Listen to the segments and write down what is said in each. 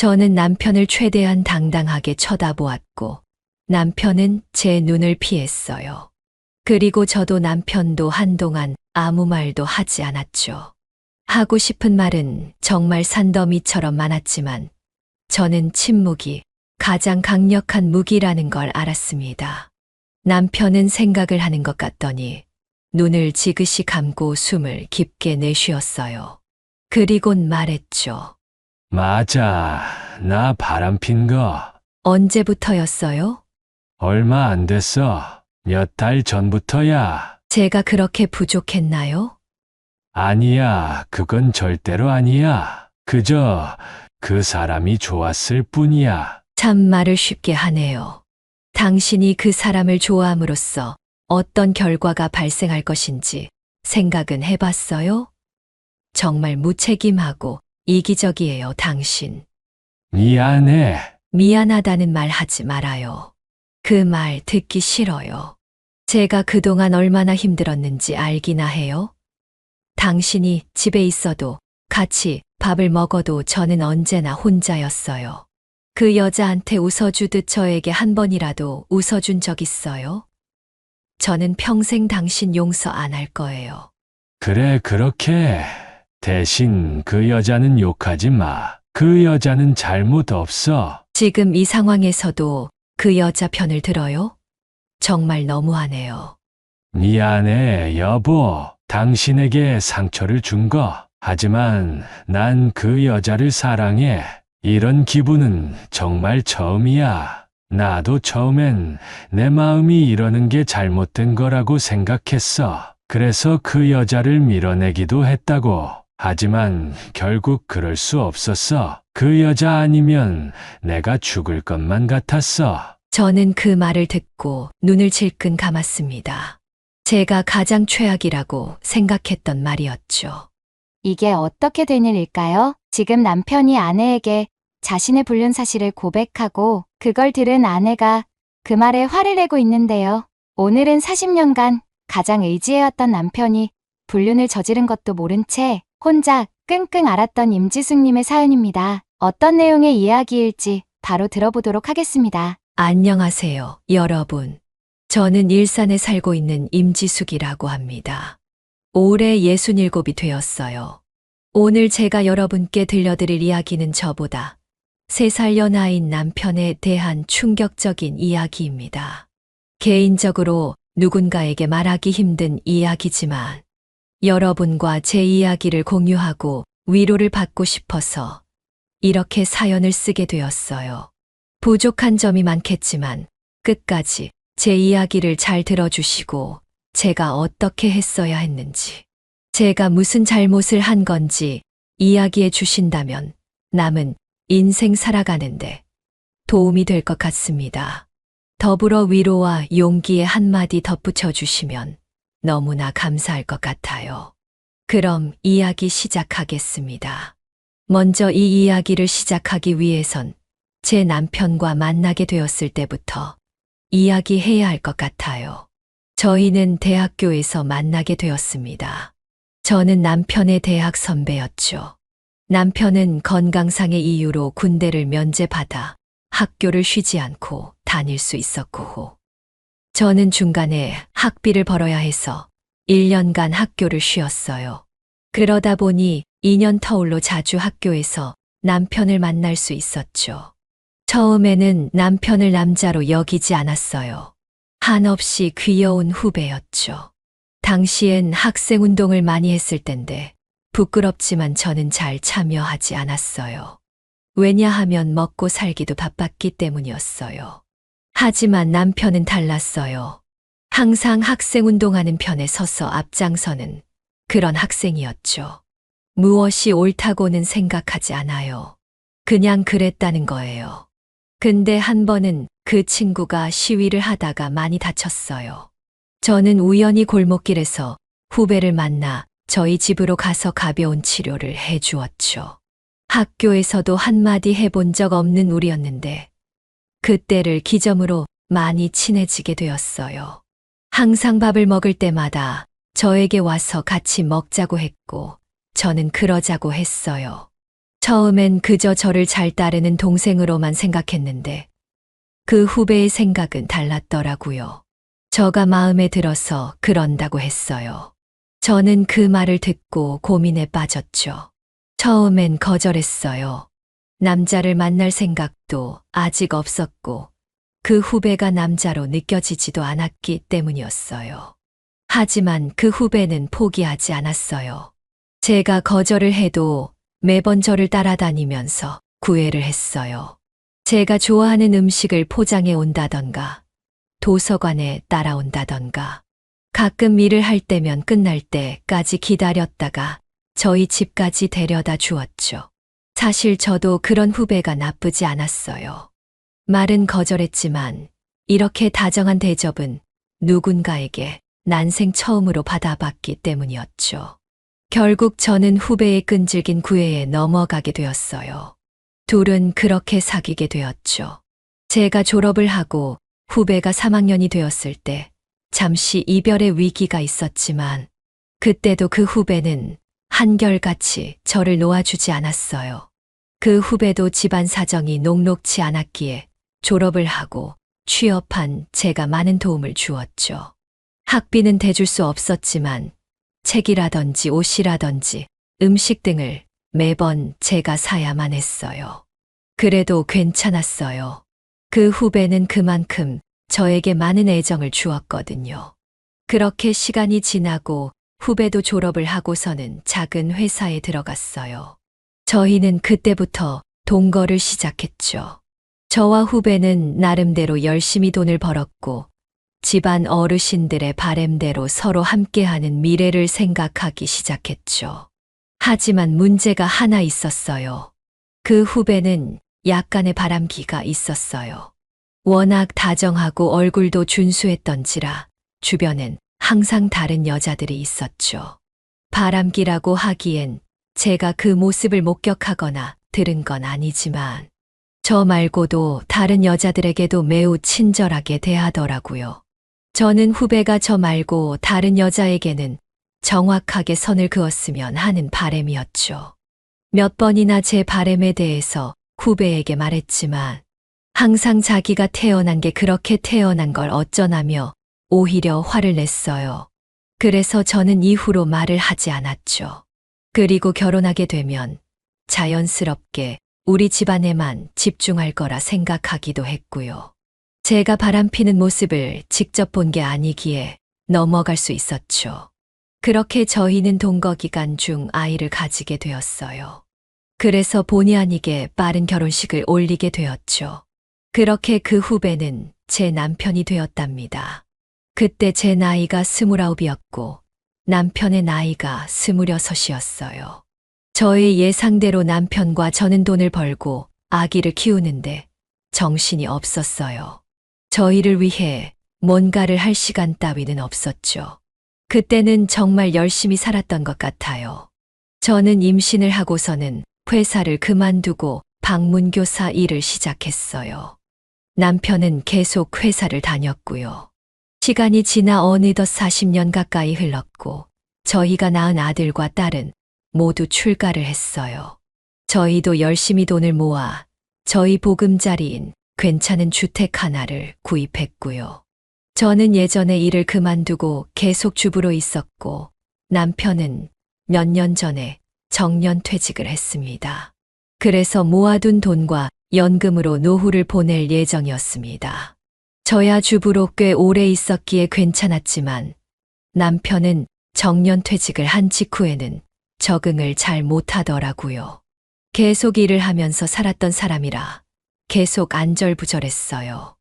저는 남편을 최대한 당당하게 쳐다보았고 남편은 제 눈을 피했어요. 그리고 저도 남편도 한동안 아무 말도 하지 않았죠. 하고 싶은 말은 정말 산더미처럼 많았지만 저는 침묵이 가장 강력한 무기라는 걸 알았습니다. 남편은 생각을 하는 것 같더니 눈을 지그시 감고 숨을 깊게 내쉬었어요. 그리곤 말했죠. 맞아. 나 바람핀 거 언제부터였어요? 얼마 안 됐어. 몇 달 전부터야. 제가 그렇게 부족했나요? 아니야. 그건 절대로 아니야. 그저 그 사람이 좋았을 뿐이야. 참 말을 쉽게 하네요. 당신이 그 사람을 좋아함으로써 어떤 결과가 발생할 것인지 생각은 해봤어요? 정말 무책임하고 이기적이에요, 당신. 미안해. 미안하다는 말 하지 말아요. 그 말 듣기 싫어요. 제가 그동안 얼마나 힘들었는지 알기나 해요? 당신이 집에 있어도 같이 밥을 먹어도 저는 언제나 혼자였어요. 그 여자한테 웃어주듯 저에게 한 번이라도 웃어준 적 있어요? 저는 평생 당신 용서 안 할 거예요. 그래, 그렇게. 대신 그 여자는 욕하지 마. 그 여자는 잘못 없어. 지금 이 상황에서도 그 여자 편을 들어요? 정말 너무하네요. 미안해, 여보. 당신에게 상처를 준 거. 하지만 난 그 여자를 사랑해. 이런 기분은 정말 처음이야. 나도 처음엔 내 마음이 이러는 게 잘못된 거라고 생각했어. 그래서 그 여자를 밀어내기도 했다고. 하지만 결국 그럴 수 없었어. 그 여자 아니면 내가 죽을 것만 같았어. 저는 그 말을 듣고 눈을 질끈 감았습니다. 제가 가장 최악이라고 생각했던 말이었죠. 이게 어떻게 된 일일까요? 지금 남편이 아내에게 자신의 불륜 사실을 고백하고 그걸 들은 아내가 그 말에 화를 내고 있는데요. 오늘은 40년간 가장 의지해왔던 남편이 불륜을 저지른 것도 모른 채 혼자 끙끙 앓았던 임지숙님의 사연입니다. 어떤 내용의 이야기일지 바로 들어보도록 하겠습니다. 안녕하세요, 여러분. 저는 일산에 살고 있는 임지숙이라고 합니다. 올해 67이 되었어요. 오늘 제가 여러분께 들려드릴 이야기는 저보다 3살 연하인 남편에 대한 충격적인 이야기입니다. 개인적으로 누군가에게 말하기 힘든 이야기지만 여러분과 제 이야기를 공유하고 위로를 받고 싶어서 이렇게 사연을 쓰게 되었어요. 부족한 점이 많겠지만 끝까지 제 이야기를 잘 들어주시고 제가 어떻게 했어야 했는지, 제가 무슨 잘못을 한 건지 이야기해 주신다면 남은 인생 살아가는데 도움이 될 것 같습니다. 더불어 위로와 용기의 한마디 덧붙여 주시면 너무나 감사할 것 같아요. 그럼 이야기 시작하겠습니다. 먼저 이 이야기를 시작하기 위해선 제 남편과 만나게 되었을 때부터 이야기해야 할 것 같아요. 저희는 대학교에서 만나게 되었습니다. 저는 남편의 대학 선배였죠. 남편은 건강상의 이유로 군대를 면제받아 학교를 쉬지 않고 다닐 수 있었고, 저는 중간에 학비를 벌어야 해서 1년간 학교를 쉬었어요. 그러다 보니 2년 터울로 자주 학교에서 남편을 만날 수 있었죠. 처음에는 남편을 남자로 여기지 않았어요. 한없이 귀여운 후배였죠. 당시엔 학생운동을 많이 했을 땐데 부끄럽지만 저는 잘 참여하지 않았어요. 왜냐하면 먹고 살기도 바빴기 때문이었어요. 하지만 남편은 달랐어요. 항상 학생운동하는 편에 서서 앞장서는 그런 학생이었죠. 무엇이 옳다고는 생각하지 않아요. 그냥 그랬다는 거예요. 근데 한 번은 그 친구가 시위를 하다가 많이 다쳤어요. 저는 우연히 골목길에서 후배를 만나 저희 집으로 가서 가벼운 치료를 해 주었죠. 학교에서도 한마디 해본 적 없는 우리였는데 그때를 기점으로 많이 친해지게 되었어요. 항상 밥을 먹을 때마다 저에게 와서 같이 먹자고 했고 저는 그러자고 했어요. 처음엔 그저 저를 잘 따르는 동생으로만 생각했는데 그 후배의 생각은 달랐더라고요. 저가 마음에 들어서 그런다고 했어요. 저는 그 말을 듣고 고민에 빠졌죠. 처음엔 거절했어요. 남자를 만날 생각도 아직 없었고 그 후배가 남자로 느껴지지도 않았기 때문이었어요. 하지만 그 후배는 포기하지 않았어요. 제가 거절을 해도 매번 저를 따라다니면서 구애를 했어요. 제가 좋아하는 음식을 포장해 온다던가, 도서관에 따라온다던가, 가끔 일을 할 때면 끝날 때까지 기다렸다가 저희 집까지 데려다 주었죠. 사실 저도 그런 후배가 나쁘지 않았어요. 말은 거절했지만 이렇게 다정한 대접은 누군가에게 난생 처음으로 받아봤기 때문이었죠. 결국 저는 후배의 끈질긴 구애에 넘어가게 되었어요. 둘은 그렇게 사귀게 되었죠. 제가 졸업을 하고 후배가 3학년이 되었을 때 잠시 이별의 위기가 있었지만 그때도 그 후배는 한결같이 저를 놓아주지 않았어요. 그 후배도 집안 사정이 녹록치 않았기에 졸업을 하고 취업한 제가 많은 도움을 주었죠. 학비는 대줄 수 없었지만 책이라든지 옷이라든지 음식 등을 매번 제가 사야만 했어요. 그래도 괜찮았어요. 그 후배는 그만큼 저에게 많은 애정을 주었거든요. 그렇게 시간이 지나고 후배도 졸업을 하고서는 작은 회사에 들어갔어요. 저희는 그때부터 동거를 시작했죠. 저와 후배는 나름대로 열심히 돈을 벌었고 집안 어르신들의 바램대로 서로 함께하는 미래를 생각하기 시작했죠. 하지만 문제가 하나 있었어요. 그 후배는 약간의 바람기가 있었어요. 워낙 다정하고 얼굴도 준수했던지라 주변엔 항상 다른 여자들이 있었죠. 바람기라고 하기엔 제가 그 모습을 목격하거나 들은 건 아니지만 저 말고도 다른 여자들에게도 매우 친절하게 대하더라고요. 저는 후배가 저 말고 다른 여자에게는 정확하게 선을 그었으면 하는 바람이었죠. 몇 번이나 제 바람에 대해서 후배에게 말했지만 항상 자기가 태어난 게 그렇게 태어난 걸 어쩌나며 오히려 화를 냈어요. 그래서 저는 이후로 말을 하지 않았죠. 그리고 결혼하게 되면 자연스럽게 우리 집안에만 집중할 거라 생각하기도 했고요. 제가 바람피는 모습을 직접 본 게 아니기에 넘어갈 수 있었죠. 그렇게 저희는 동거 기간 중 아이를 가지게 되었어요. 그래서 본의 아니게 빠른 결혼식을 올리게 되었죠. 그렇게 그 후배는 제 남편이 되었답니다. 그때 제 나이가 29이었고 남편의 나이가 26이었어요. 저의 예상대로 남편과 저는 돈을 벌고 아기를 키우는데 정신이 없었어요. 저희를 위해 뭔가를 할 시간 따위는 없었죠. 그때는 정말 열심히 살았던 것 같아요. 저는 임신을 하고서는 회사를 그만두고 방문교사 일을 시작했어요. 남편은 계속 회사를 다녔고요. 시간이 지나 어느덧 40년 가까이 흘렀고 저희가 낳은 아들과 딸은 모두 출가를 했어요. 저희도 열심히 돈을 모아 저희 보금자리인 괜찮은 주택 하나를 구입했고요. 저는 예전에 일을 그만두고 계속 주부로 있었고 남편은 몇 년 전에 정년퇴직을 했습니다. 그래서 모아둔 돈과 연금으로 노후를 보낼 예정이었습니다. 저야 주부로 꽤 오래 있었기에 괜찮았지만 남편은 정년퇴직을 한 직후에는 적응을 잘 못하더라고요. 계속 일을 하면서 살았던 사람이라 계속 안절부절했어요.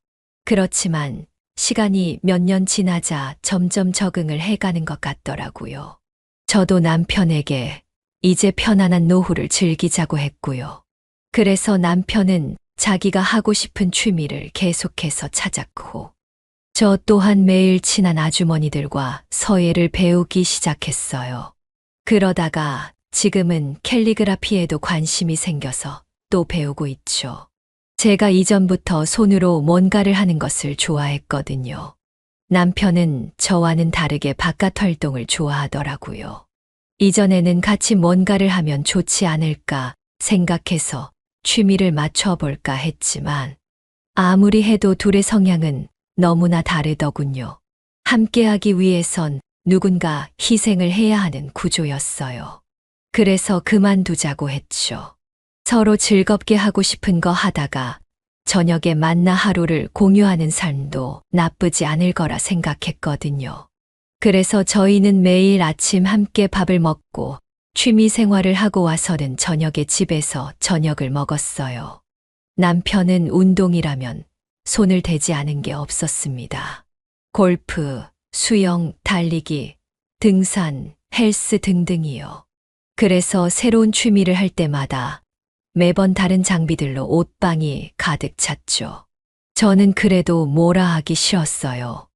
그렇지만 시간이 몇 년 지나자 점점 적응을 해가는 것 같더라고요. 저도 남편에게 이제 편안한 노후를 즐기자고 했고요. 그래서 남편은 자기가 하고 싶은 취미를 계속해서 찾았고, 저 또한 매일 친한 아주머니들과 서예를 배우기 시작했어요. 그러다가 지금은 캘리그라피에도 관심이 생겨서 또 배우고 있죠. 제가 이전부터 손으로 뭔가를 하는 것을 좋아했거든요. 남편은 저와는 다르게 바깥 활동을 좋아하더라고요. 이전에는 같이 뭔가를 하면 좋지 않을까 생각해서 취미를 맞춰볼까 했지만 아무리 해도 둘의 성향은 너무나 다르더군요. 함께하기 위해선 누군가 희생을 해야 하는 구조였어요. 그래서 그만두자고 했죠. 서로 즐겁게 하고 싶은 거 하다가 저녁에 만나 하루를 공유하는 삶도 나쁘지 않을 거라 생각했거든요. 그래서 저희는 매일 아침 함께 밥을 먹고 취미 생활을 하고 와서는 저녁에 집에서 저녁을 먹었어요. 남편은 운동이라면 손을 대지 않은 게 없었습니다. 골프, 수영, 달리기, 등산, 헬스 등등이요. 그래서 새로운 취미를 할 때마다 매번 다른 장비들로 옷방이 가득 찼죠. 저는 그래도 뭐라 하기 싫었어요.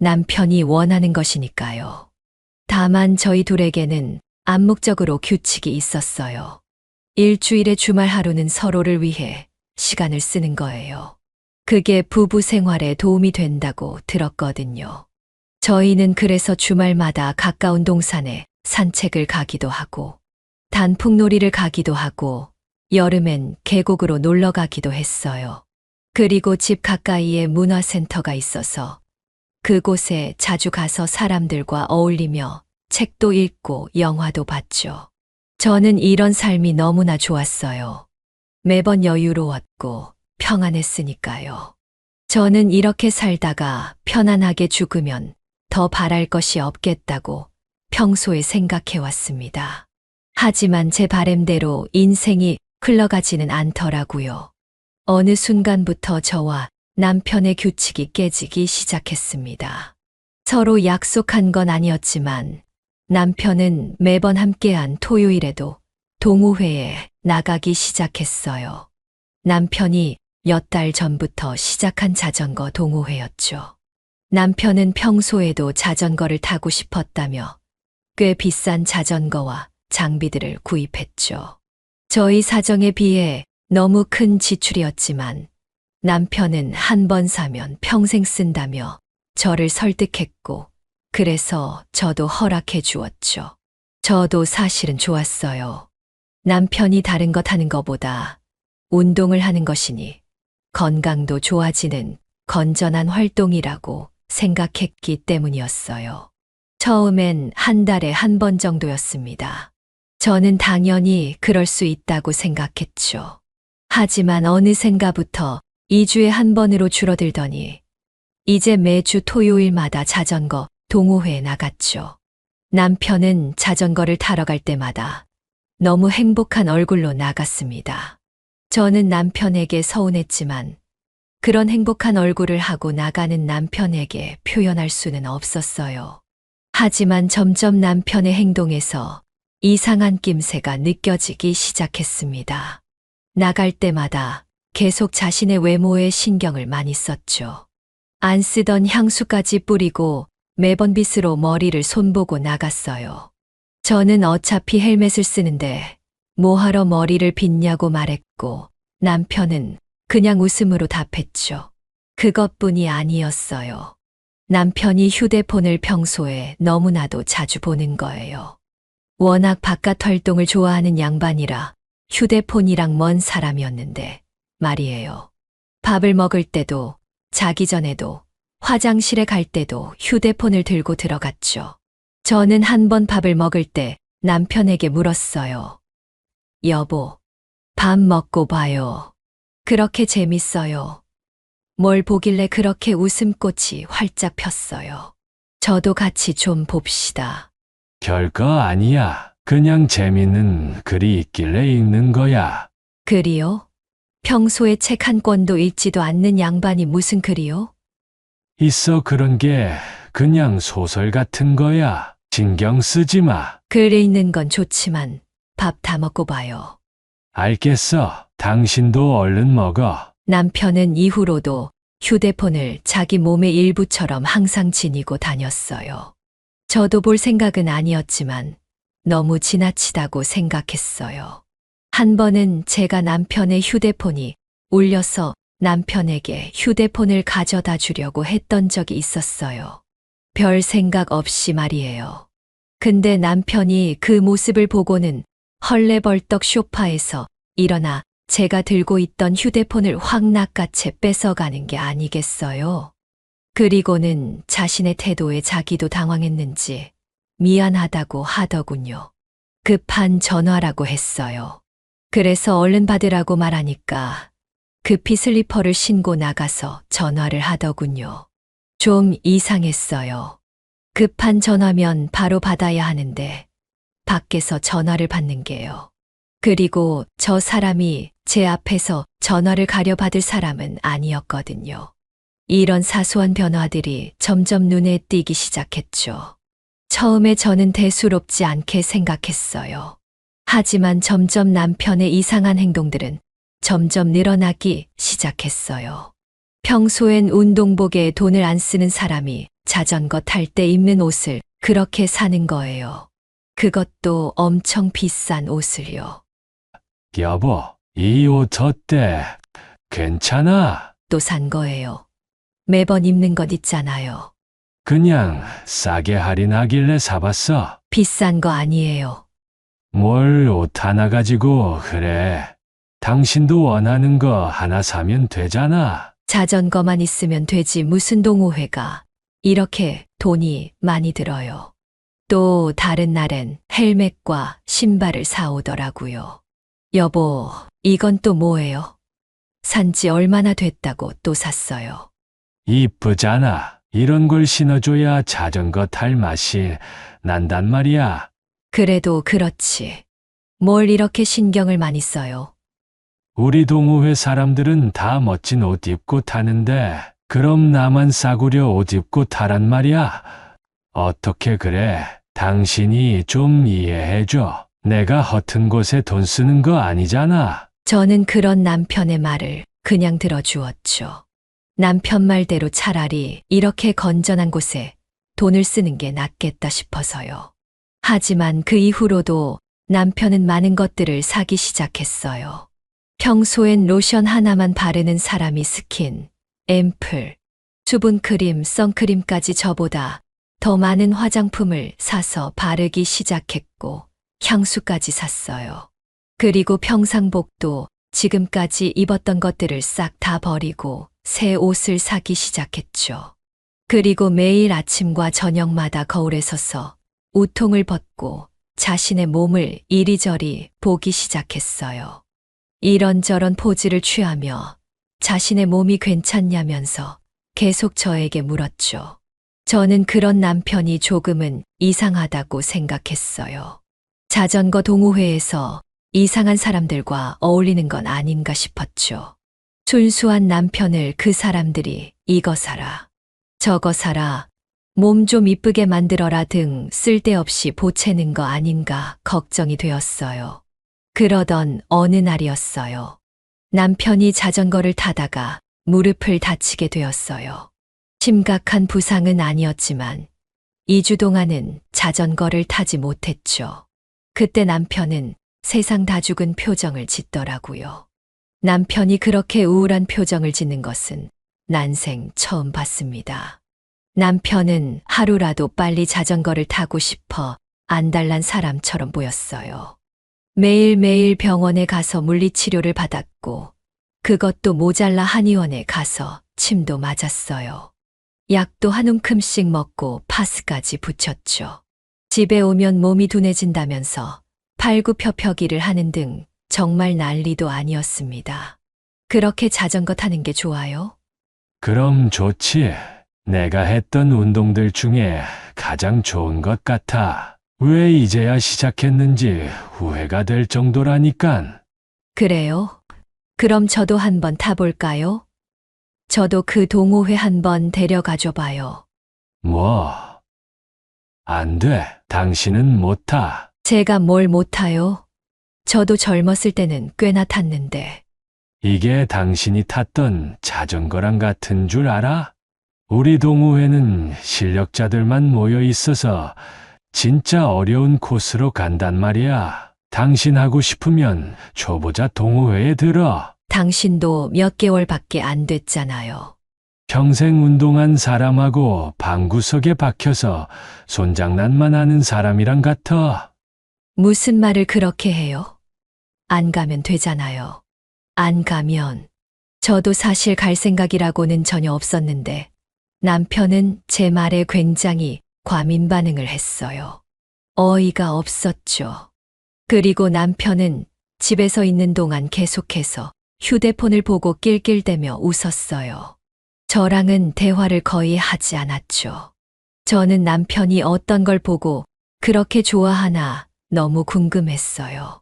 남편이 원하는 것이니까요. 다만 저희 둘에게는 암묵적으로 규칙이 있었어요. 일주일의 주말 하루는 서로를 위해 시간을 쓰는 거예요. 그게 부부 생활에 도움이 된다고 들었거든요. 저희는 그래서 주말마다 가까운 동산에 산책을 가기도 하고, 단풍놀이를 가기도 하고, 여름엔 계곡으로 놀러 가기도 했어요. 그리고 집 가까이에 문화센터가 있어서 그곳에 자주 가서 사람들과 어울리며 책도 읽고 영화도 봤죠. 저는 이런 삶이 너무나 좋았어요. 매번 여유로웠고 평안했으니까요. 저는 이렇게 살다가 편안하게 죽으면 더 바랄 것이 없겠다고 평소에 생각해왔습니다. 하지만 제 바램대로 인생이 흘러가지는 않더라고요. 어느 순간부터 저와 남편의 규칙이 깨지기 시작했습니다. 서로 약속한 건 아니었지만 남편은 매번 함께한 토요일에도 동호회에 나가기 시작했어요. 남편이 몇 달 전부터 시작한 자전거 동호회였죠. 남편은 평소에도 자전거를 타고 싶었다며 꽤 비싼 자전거와 장비들을 구입했죠. 저희 사정에 비해 너무 큰 지출이었지만 남편은 한 번 사면 평생 쓴다며 저를 설득했고, 그래서 저도 허락해 주었죠. 저도 사실은 좋았어요. 남편이 다른 것 하는 것보다 운동을 하는 것이니 건강도 좋아지는 건전한 활동이라고 생각했기 때문이었어요. 처음엔 한 달에 한 번 정도였습니다. 저는 당연히 그럴 수 있다고 생각했죠. 하지만 어느샌가부터 2주에 한 번으로 줄어들더니 이제 매주 토요일마다 자전거 동호회에 나갔죠. 남편은 자전거를 타러 갈 때마다 너무 행복한 얼굴로 나갔습니다. 저는 남편에게 서운했지만 그런 행복한 얼굴을 하고 나가는 남편에게 표현할 수는 없었어요. 하지만 점점 남편의 행동에서 이상한 낌새가 느껴지기 시작했습니다. 나갈 때마다 계속 자신의 외모에 신경을 많이 썼죠. 안 쓰던 향수까지 뿌리고 매번 빗으로 머리를 손보고 나갔어요. 저는 어차피 헬멧을 쓰는데 뭐하러 머리를 빗냐고 말했고 남편은 그냥 웃음으로 답했죠. 그것뿐이 아니었어요. 남편이 휴대폰을 평소에 너무나도 자주 보는 거예요. 워낙 바깥 활동을 좋아하는 양반이라 휴대폰이랑 먼 사람이었는데 말이에요. 밥을 먹을 때도 자기 전에도 화장실에 갈 때도 휴대폰을 들고 들어갔죠. 저는 한 번 밥을 먹을 때 남편에게 물었어요. 여보, 밥 먹고 봐요. 그렇게 재밌어요. 뭘 보길래 그렇게 웃음꽃이 활짝 폈어요. 저도 같이 좀 봅시다. 별거 아니야. 그냥 재밌는 글이 있길래 읽는 거야. 글이요? 평소에 책 한 권도 읽지도 않는 양반이 무슨 글이요? 있어 그런 게 그냥 소설 같은 거야. 신경 쓰지 마. 글 읽는 건 좋지만 밥 다 먹고 봐요. 알겠어. 당신도 얼른 먹어. 남편은 이후로도 휴대폰을 자기 몸의 일부처럼 항상 지니고 다녔어요. 저도 볼 생각은 아니었지만 너무 지나치다고 생각했어요. 한 번은 제가 남편의 휴대폰이 울려서 남편에게 휴대폰을 가져다 주려고 했던 적이 있었어요. 별 생각 없이 말이에요. 근데 남편이 그 모습을 보고는 헐레벌떡 소파에서 일어나 제가 들고 있던 휴대폰을 확 낚아채 뺏어가는 게 아니겠어요? 그리고는 자신의 태도에 자기도 당황했는지 미안하다고 하더군요. 급한 전화라고 했어요. 그래서 얼른 받으라고 말하니까 급히 슬리퍼를 신고 나가서 전화를 하더군요. 좀 이상했어요. 급한 전화면 바로 받아야 하는데 밖에서 전화를 받는 게요. 그리고 저 사람이 제 앞에서 전화를 가려받을 사람은 아니었거든요. 이런 사소한 변화들이 점점 눈에 띄기 시작했죠. 처음에 저는 대수롭지 않게 생각했어요. 하지만 점점 남편의 이상한 행동들은 점점 늘어나기 시작했어요. 평소엔 운동복에 돈을 안 쓰는 사람이 자전거 탈 때 입는 옷을 그렇게 사는 거예요. 그것도 엄청 비싼 옷을요. 여보, 이 옷 어때? 괜찮아? 또 산 거예요. 매번 입는 것 있잖아요. 그냥 싸게 할인하길래 사봤어. 비싼 거 아니에요. 뭘 옷 하나 가지고 그래. 당신도 원하는 거 하나 사면 되잖아. 자전거만 있으면 되지 무슨 동호회가 이렇게 돈이 많이 들어요. 또 다른 날엔 헬멧과 신발을 사오더라고요. 여보, 이건 또 뭐예요? 산지 얼마나 됐다고 또 샀어요. 이쁘잖아. 이런 걸 신어줘야 자전거 탈 맛이 난단 말이야. 그래도 그렇지. 뭘 이렇게 신경을 많이 써요? 우리 동호회 사람들은 다 멋진 옷 입고 타는데 그럼 나만 싸구려 옷 입고 타란 말이야. 어떻게 그래? 당신이 좀 이해해줘. 내가 허튼 곳에 돈 쓰는 거 아니잖아. 저는 그런 남편의 말을 그냥 들어주었죠. 남편 말대로 차라리 이렇게 건전한 곳에 돈을 쓰는 게 낫겠다 싶어서요. 하지만 그 이후로도 남편은 많은 것들을 사기 시작했어요. 평소엔 로션 하나만 바르는 사람이 스킨, 앰플, 수분크림, 선크림까지 저보다 더 많은 화장품을 사서 바르기 시작했고 향수까지 샀어요. 그리고 평상복도 지금까지 입었던 것들을 싹 다 버리고 새 옷을 사기 시작했죠. 그리고 매일 아침과 저녁마다 거울에 서서 우통을 벗고 자신의 몸을 이리저리 보기 시작했어요. 이런저런 포즈를 취하며 자신의 몸이 괜찮냐면서 계속 저에게 물었죠. 저는 그런 남편이 조금은 이상하다고 생각했어요. 자전거 동호회에서 이상한 사람들과 어울리는 건 아닌가 싶었죠. 순수한 남편을 그 사람들이 이거 사라, 저거 사라, 몸 좀 이쁘게 만들어라 등 쓸데없이 보채는 거 아닌가 걱정이 되었어요. 그러던 어느 날이었어요. 남편이 자전거를 타다가 무릎을 다치게 되었어요. 심각한 부상은 아니었지만 2주 동안은 자전거를 타지 못했죠. 그때 남편은 세상 다 죽은 표정을 짓더라고요. 남편이 그렇게 우울한 표정을 짓는 것은 난생 처음 봤습니다. 남편은 하루라도 빨리 자전거를 타고 싶어 안달난 사람처럼 보였어요. 매일매일 병원에 가서 물리치료를 받았고 그것도 모자라 한의원에 가서 침도 맞았어요. 약도 한 움큼씩 먹고 파스까지 붙였죠. 집에 오면 몸이 둔해진다면서 팔굽혀펴기를 하는 등 정말 난리도 아니었습니다. 그렇게 자전거 타는 게 좋아요? 그럼 좋지. 내가 했던 운동들 중에 가장 좋은 것 같아. 왜 이제야 시작했는지 후회가 될 정도라니깐. 그래요? 그럼 저도 한번 타볼까요? 저도 그 동호회 한번 데려가 줘봐요. 뭐? 안 돼. 당신은 못 타. 제가 뭘 못 타요? 저도 젊었을 때는 꽤나 탔는데. 이게 당신이 탔던 자전거랑 같은 줄 알아? 우리 동호회는 실력자들만 모여 있어서 진짜 어려운 코스로 간단 말이야. 당신 하고 싶으면 초보자 동호회에 들어. 당신도 몇 개월밖에 안 됐잖아요. 평생 운동한 사람하고 방구석에 박혀서 손장난만 하는 사람이랑 같아. 무슨 말을 그렇게 해요? 안 가면 되잖아요. 안 가면. 저도 사실 갈 생각이라고는 전혀 없었는데 남편은 제 말에 굉장히 과민 반응을 했어요. 어이가 없었죠. 그리고 남편은 집에서 있는 동안 계속해서 휴대폰을 보고 낄낄대며 웃었어요. 저랑은 대화를 거의 하지 않았죠. 저는 남편이 어떤 걸 보고 그렇게 좋아하나 너무 궁금했어요.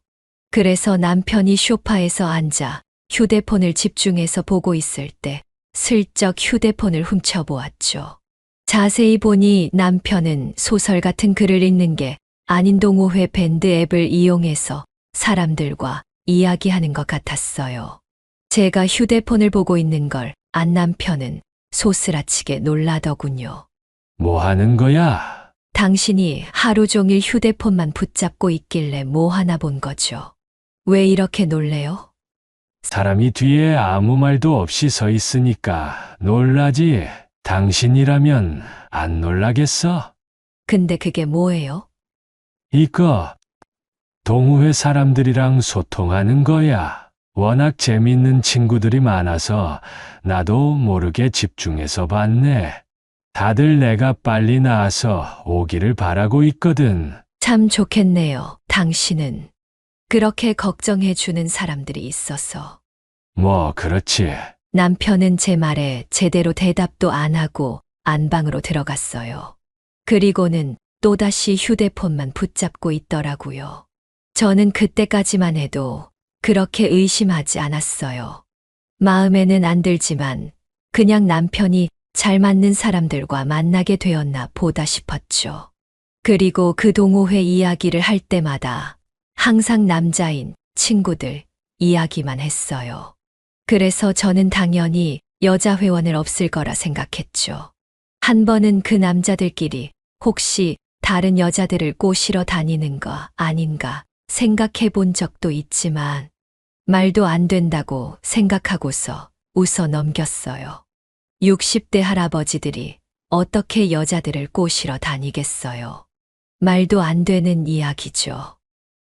그래서 남편이 소파에서 앉아 휴대폰을 집중해서 보고 있을 때 슬쩍 휴대폰을 훔쳐보았죠. 자세히 보니 남편은 소설 같은 글을 읽는 게 아닌 동호회 밴드 앱을 이용해서 사람들과 이야기하는 것 같았어요. 제가 휴대폰을 보고 있는 걸 안 남편은 소스라치게 놀라더군요. 뭐 하는 거야? 당신이 하루 종일 휴대폰만 붙잡고 있길래 뭐 하나 본 거죠. 왜 이렇게 놀래요? 사람이 뒤에 아무 말도 없이 서 있으니까 놀라지. 당신이라면 안 놀라겠어? 근데 그게 뭐예요? 이거 동호회 사람들이랑 소통하는 거야. 워낙 재밌는 친구들이 많아서 나도 모르게 집중해서 봤네. 다들 내가 빨리 나와서 오기를 바라고 있거든. 참 좋겠네요. 당신은. 그렇게 걱정해 주는 사람들이 있어서. 뭐 그렇지. 남편은 제 말에 제대로 대답도 안 하고 안방으로 들어갔어요. 그리고는 또다시 휴대폰만 붙잡고 있더라고요. 저는 그때까지만 해도 그렇게 의심하지 않았어요. 마음에는 안 들지만 그냥 남편이 잘 맞는 사람들과 만나게 되었나 보다 싶었죠. 그리고 그 동호회 이야기를 할 때마다 항상 남자인 친구들 이야기만 했어요. 그래서 저는 당연히 여자 회원을 없을 거라 생각했죠. 한 번은 그 남자들끼리 혹시 다른 여자들을 꼬시러 다니는 거 아닌가 생각해 본 적도 있지만 말도 안 된다고 생각하고서 웃어 넘겼어요. 60대 할아버지들이 어떻게 여자들을 꼬시러 다니겠어요. 말도 안 되는 이야기죠.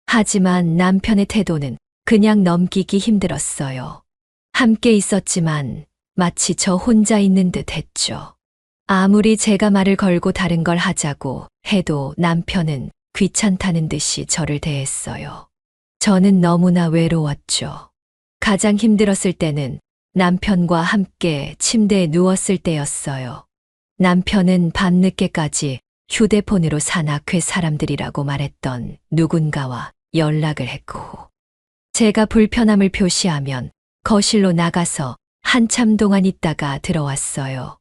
하지만 남편의 태도는 그냥 넘기기 힘들었어요. 함께 있었지만 마치 저 혼자 있는 듯 했죠. 아무리 제가 말을 걸고 다른 걸 하자고 해도 남편은 귀찮다는 듯이 저를 대했어요. 저는 너무나 외로웠죠. 가장 힘들었을 때는 남편과 함께 침대에 누웠을 때였어요. 남편은 밤늦게까지 휴대폰으로 산악회 사람들이라고 말했던 누군가와 연락을 했고, 제가 불편함을 표시하면 거실로 나가서 한참 동안 있다가 들어왔어요.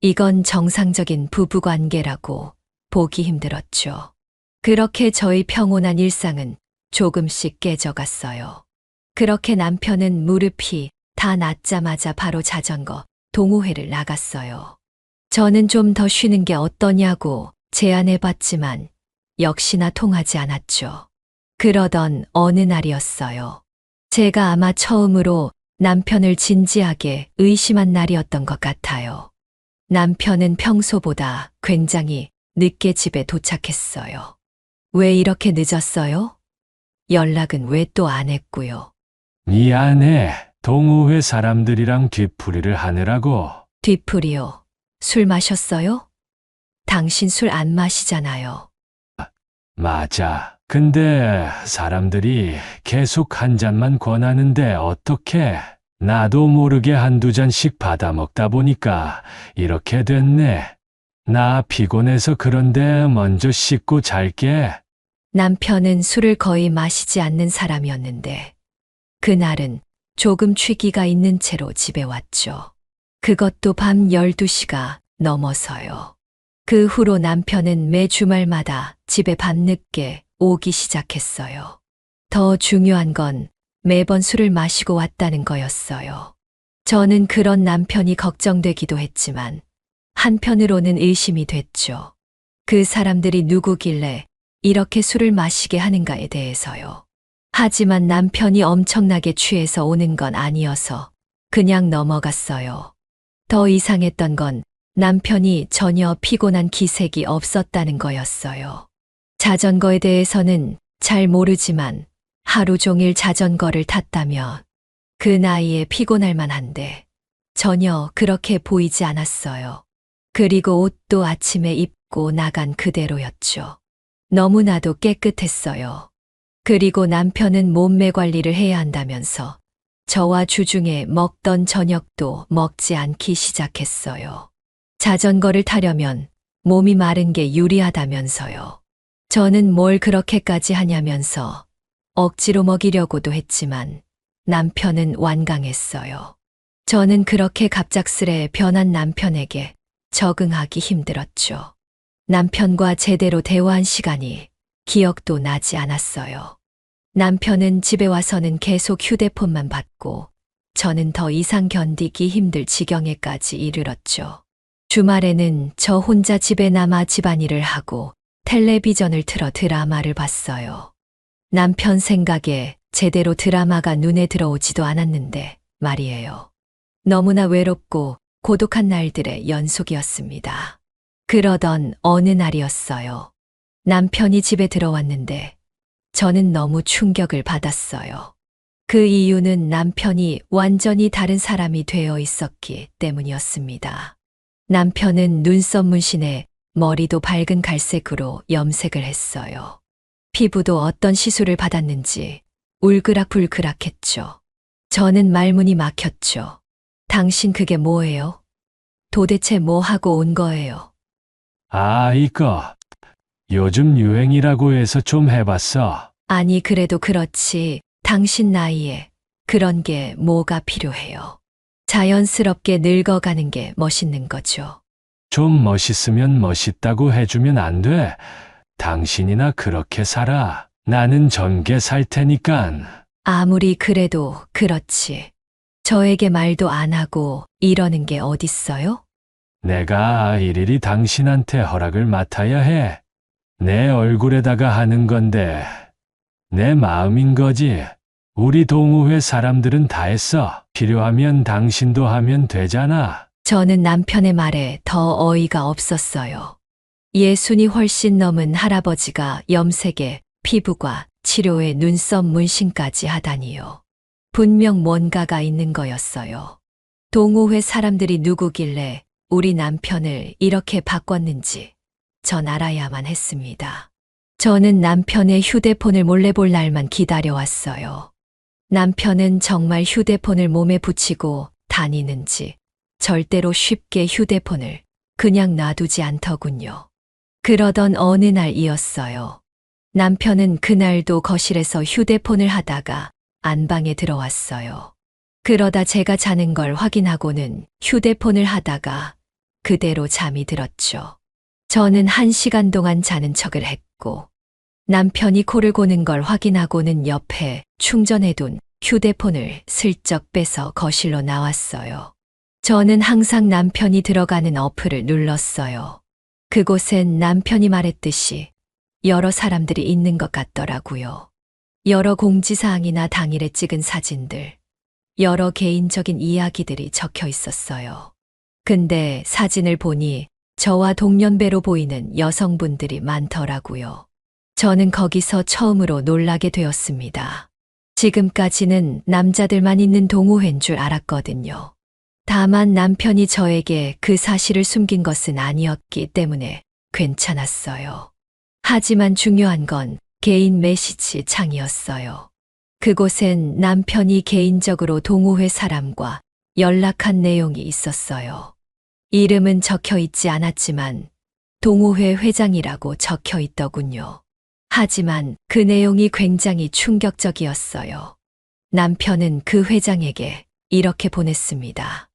이건 정상적인 부부관계라고 보기 힘들었죠. 그렇게 저희 평온한 일상은 조금씩 깨져갔어요. 그렇게 남편은 무릎이 다 낫자마자 바로 자전거 동호회를 나갔어요. 저는 좀 더 쉬는 게 어떠냐고 제안해봤지만 역시나 통하지 않았죠. 그러던 어느 날이었어요. 제가 아마 처음으로 남편을 진지하게 의심한 날이었던 것 같아요. 남편은 평소보다 굉장히 늦게 집에 도착했어요. 왜 이렇게 늦었어요? 연락은 왜 또 안 했고요. 미안해. 동호회 사람들이랑 뒤풀이를 하느라고. 뒤풀이요. 술 마셨어요? 당신 술 안 마시잖아요. 맞아. 근데 사람들이 계속 한 잔만 권하는데 어떡해. 나도 모르게 한두 잔씩 받아 먹다 보니까 이렇게 됐네. 나 피곤해서 그런데 먼저 씻고 잘게. 남편은 술을 거의 마시지 않는 사람이었는데 그날은 조금 취기가 있는 채로 집에 왔죠. 그것도 밤 12시가 넘어서요. 그 후로 남편은 매 주말마다 집에 밤늦게 오기 시작했어요. 더 중요한 건 매번 술을 마시고 왔다는 거였어요. 저는 그런 남편이 걱정되기도 했지만 한편으로는 의심이 됐죠. 그 사람들이 누구길래 이렇게 술을 마시게 하는가에 대해서요. 하지만 남편이 엄청나게 취해서 오는 건 아니어서 그냥 넘어갔어요. 더 이상했던 건 남편이 전혀 피곤한 기색이 없었다는 거였어요. 자전거에 대해서는 잘 모르지만 하루 종일 자전거를 탔다며 그 나이에 피곤할 만한데 전혀 그렇게 보이지 않았어요. 그리고 옷도 아침에 입고 나간 그대로였죠. 너무나도 깨끗했어요. 그리고 남편은 몸매 관리를 해야 한다면서 저와 주중에 먹던 저녁도 먹지 않기 시작했어요. 자전거를 타려면 몸이 마른 게 유리하다면서요. 저는 뭘 그렇게까지 하냐면서 억지로 먹이려고도 했지만 남편은 완강했어요. 저는 그렇게 갑작스레 변한 남편에게 적응하기 힘들었죠. 남편과 제대로 대화한 시간이 기억도 나지 않았어요. 남편은 집에 와서는 계속 휴대폰만 받고 저는 더 이상 견디기 힘들 지경에까지 이르렀죠. 주말에는 저 혼자 집에 남아 집안일을 하고 텔레비전을 틀어 드라마를 봤어요. 남편 생각에 제대로 드라마가 눈에 들어오지도 않았는데 말이에요. 너무나 외롭고 고독한 날들의 연속이었습니다. 그러던 어느 날이었어요. 남편이 집에 들어왔는데 저는 너무 충격을 받았어요. 그 이유는 남편이 완전히 다른 사람이 되어 있었기 때문이었습니다. 남편은 눈썹 문신에 머리도 밝은 갈색으로 염색을 했어요. 피부도 어떤 시술을 받았는지 울그락불그락했죠. 저는 말문이 막혔죠. 당신 그게 뭐예요? 도대체 뭐 하고 온 거예요? 아, 이거. 요즘 유행이라고 해서 좀 해봤어. 아니, 그래도 그렇지. 당신 나이에 그런 게 뭐가 필요해요? 자연스럽게 늙어가는 게 멋있는 거죠. 좀 멋있으면 멋있다고 해주면 안 돼. 당신이나 그렇게 살아. 나는 젊게 살 테니깐. 아무리 그래도 그렇지. 저에게 말도 안 하고 이러는 게 어딨어요? 내가 일일이 당신한테 허락을 맡아야 해. 내 얼굴에다가 하는 건데, 내 마음인 거지. 우리 동호회 사람들은 다 했어. 필요하면 당신도 하면 되잖아. 저는 남편의 말에 더 어이가 없었어요. 예순이 훨씬 넘은 할아버지가 염색에 피부과 치료에 눈썹 문신까지 하다니요. 분명 뭔가가 있는 거였어요. 동호회 사람들이 누구길래 우리 남편을 이렇게 바꿨는지 전 알아야만 했습니다. 저는 남편의 휴대폰을 몰래 볼 날만 기다려왔어요. 남편은 정말 휴대폰을 몸에 붙이고 다니는지 절대로 쉽게 휴대폰을 그냥 놔두지 않더군요. 그러던 어느 날이었어요. 남편은 그날도 거실에서 휴대폰을 하다가 안방에 들어왔어요. 그러다 제가 자는 걸 확인하고는 휴대폰을 하다가 그대로 잠이 들었죠. 저는 1시간 동안 자는 척을 했고 남편이 코를 고는 걸 확인하고는 옆에 충전해둔 휴대폰을 슬쩍 빼서 거실로 나왔어요. 저는 항상 남편이 들어가는 어플을 눌렀어요. 그곳엔 남편이 말했듯이 여러 사람들이 있는 것 같더라고요. 여러 공지사항이나 당일에 찍은 사진들, 여러 개인적인 이야기들이 적혀 있었어요. 근데 사진을 보니 저와 동년배로 보이는 여성분들이 많더라고요. 저는 거기서 처음으로 놀라게 되었습니다. 지금까지는 남자들만 있는 동호회인 줄 알았거든요. 다만 남편이 저에게 그 사실을 숨긴 것은 아니었기 때문에 괜찮았어요. 하지만 중요한 건 개인 메시지 창이었어요. 그곳엔 남편이 개인적으로 동호회 사람과 연락한 내용이 있었어요. 이름은 적혀 있지 않았지만 동호회 회장이라고 적혀 있더군요. 하지만 그 내용이 굉장히 충격적이었어요. 남편은 그 회장에게 이렇게 보냈습니다.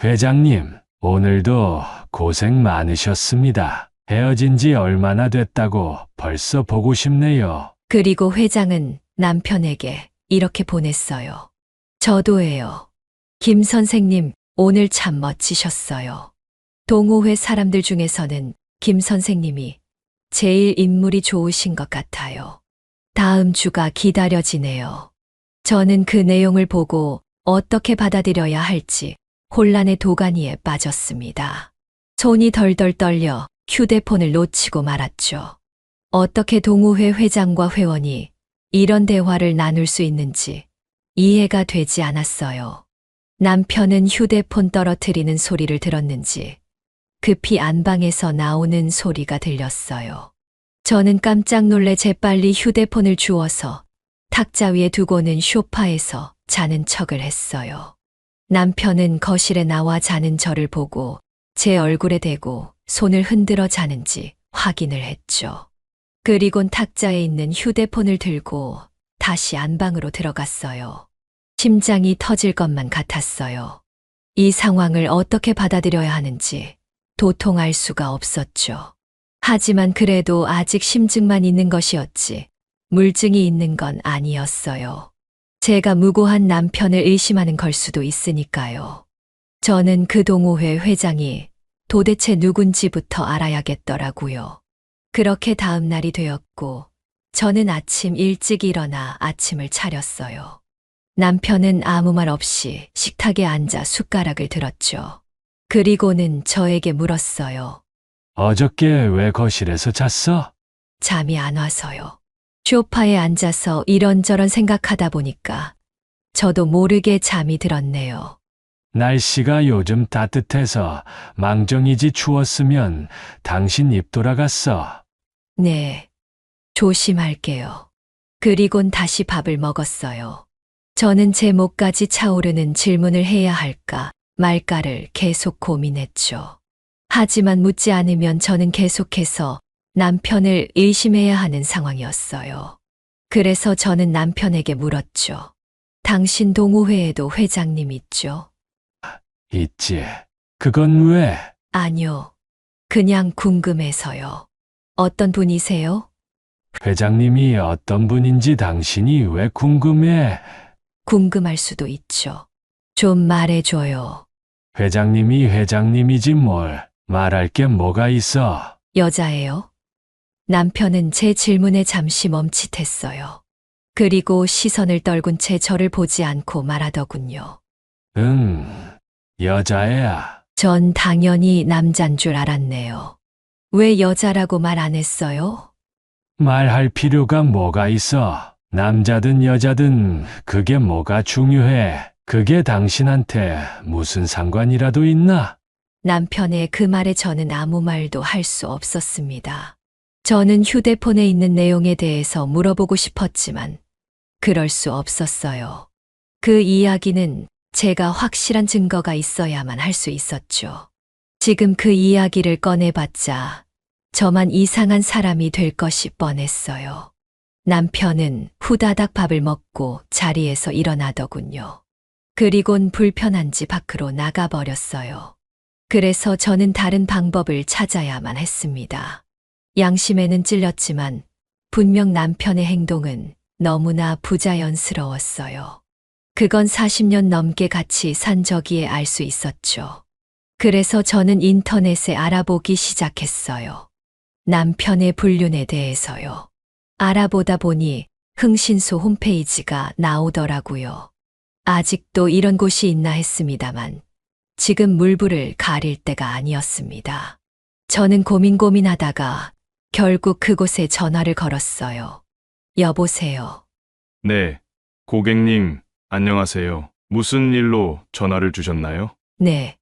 회장님, 오늘도 고생 많으셨습니다. 헤어진 지 얼마나 됐다고 벌써 보고 싶네요. 그리고 회장은 남편에게 이렇게 보냈어요. 저도예요. 김 선생님, 오늘 참 멋지셨어요. 동호회 사람들 중에서는 김 선생님이 제일 인물이 좋으신 것 같아요. 다음 주가 기다려지네요. 저는 그 내용을 보고 어떻게 받아들여야 할지 혼란의 도가니에 빠졌습니다. 손이 덜덜 떨려 휴대폰을 놓치고 말았죠. 어떻게 동호회 회장과 회원이 이런 대화를 나눌 수 있는지 이해가 되지 않았어요. 남편은 휴대폰 떨어뜨리는 소리를 들었는지 급히 안방에서 나오는 소리가 들렸어요. 저는 깜짝 놀래 재빨리 휴대폰을 주워서 탁자 위에 두고는 소파에서 자는 척을 했어요. 남편은 거실에 나와 자는 저를 보고 제 얼굴에 대고 손을 흔들어 자는지 확인을 했죠. 그리곤 탁자에 있는 휴대폰을 들고 다시 안방으로 들어갔어요. 심장이 터질 것만 같았어요. 이 상황을 어떻게 받아들여야 하는지 도통 알 수가 없었죠. 하지만 그래도 아직 심증만 있는 것이었지 물증이 있는 건 아니었어요. 제가 무고한 남편을 의심하는 걸 수도 있으니까요. 저는 그 동호회 회장이 도대체 누군지부터 알아야겠더라고요. 그렇게 다음 날이 되었고 저는 아침 일찍 일어나 아침을 차렸어요. 남편은 아무 말 없이 식탁에 앉아 숟가락을 들었죠. 그리고는 저에게 물었어요. 어저께 왜 거실에서 잤어? 잠이 안 와서요. 소파에 앉아서 이런저런 생각하다 보니까 저도 모르게 잠이 들었네요. 날씨가 요즘 따뜻해서 망정이지 추웠으면 당신 입 돌아갔어. 네, 조심할게요. 그리곤 다시 밥을 먹었어요. 저는 제 목까지 차오르는 질문을 해야 할까 말까를 계속 고민했죠. 하지만 묻지 않으면 저는 계속해서 남편을 의심해야 하는 상황이었어요. 그래서 저는 남편에게 물었죠. 당신 동호회에도 회장님 있죠? 있지. 그건 왜? 아니요. 그냥 궁금해서요. 어떤 분이세요? 회장님이 어떤 분인지 당신이 왜 궁금해? 궁금할 수도 있죠. 좀 말해줘요. 회장님이 회장님이지 뭘. 말할 게 뭐가 있어. 여자예요? 남편은 제 질문에 잠시 멈칫했어요. 그리고 시선을 떨군 채 저를 보지 않고 말하더군요. 응, 여자애야. 전 당연히 남잔 줄 알았네요. 왜 여자라고 말 안 했어요? 말할 필요가 뭐가 있어. 남자든 여자든 그게 뭐가 중요해. 그게 당신한테 무슨 상관이라도 있나? 남편의 그 말에 저는 아무 말도 할 수 없었습니다. 저는 휴대폰에 있는 내용에 대해서 물어보고 싶었지만 그럴 수 없었어요. 그 이야기는 제가 확실한 증거가 있어야만 할 수 있었죠. 지금 그 이야기를 꺼내봤자 저만 이상한 사람이 될 것이 뻔했어요. 남편은 후다닥 밥을 먹고 자리에서 일어나더군요. 그리곤 불편한지 밖으로 나가버렸어요. 그래서 저는 다른 방법을 찾아야만 했습니다. 양심에는 찔렸지만 분명 남편의 행동은 너무나 부자연스러웠어요. 그건 40년 넘게 같이 산 저기에 알 수 있었죠. 그래서 저는 인터넷에 알아보기 시작했어요. 남편의 불륜에 대해서요. 알아보다 보니 흥신소 홈페이지가 나오더라고요. 아직도 이런 곳이 있나 했습니다만 지금 물불을 가릴 때가 아니었습니다. 저는 고민하다가 결국 그곳에 전화를 걸었어요. 여보세요. 네, 고객님, 안녕하세요. 무슨 일로 전화를 주셨나요? 네.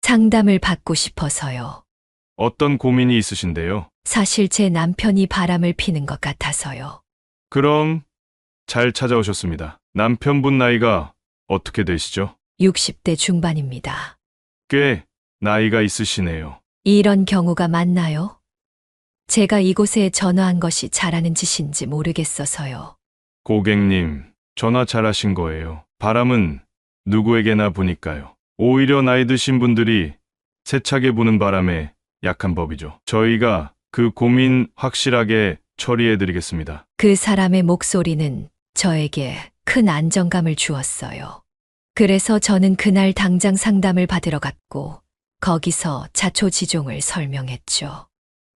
상담을 받고 싶어서요. 어떤 고민이 있으신데요? 사실 제 남편이 바람을 피는 것 같아서요. 그럼 잘 찾아오셨습니다. 남편분 나이가 어떻게 되시죠? 60대 중반입니다. 꽤 나이가 있으시네요. 이런 경우가 많나요? 제가 이곳에 전화한 것이 잘하는 짓인지 모르겠어서요. 고객님, 전화 잘하신 거예요. 바람은 누구에게나 부니까요. 오히려 나이 드신 분들이 세차게 부는 바람에 약한 법이죠. 저희가 그 고민 확실하게 처리해 드리겠습니다. 그 사람의 목소리는 저에게 큰 안정감을 주었어요. 그래서 저는 그날 당장 상담을 받으러 갔고 거기서 자초지종을 설명했죠.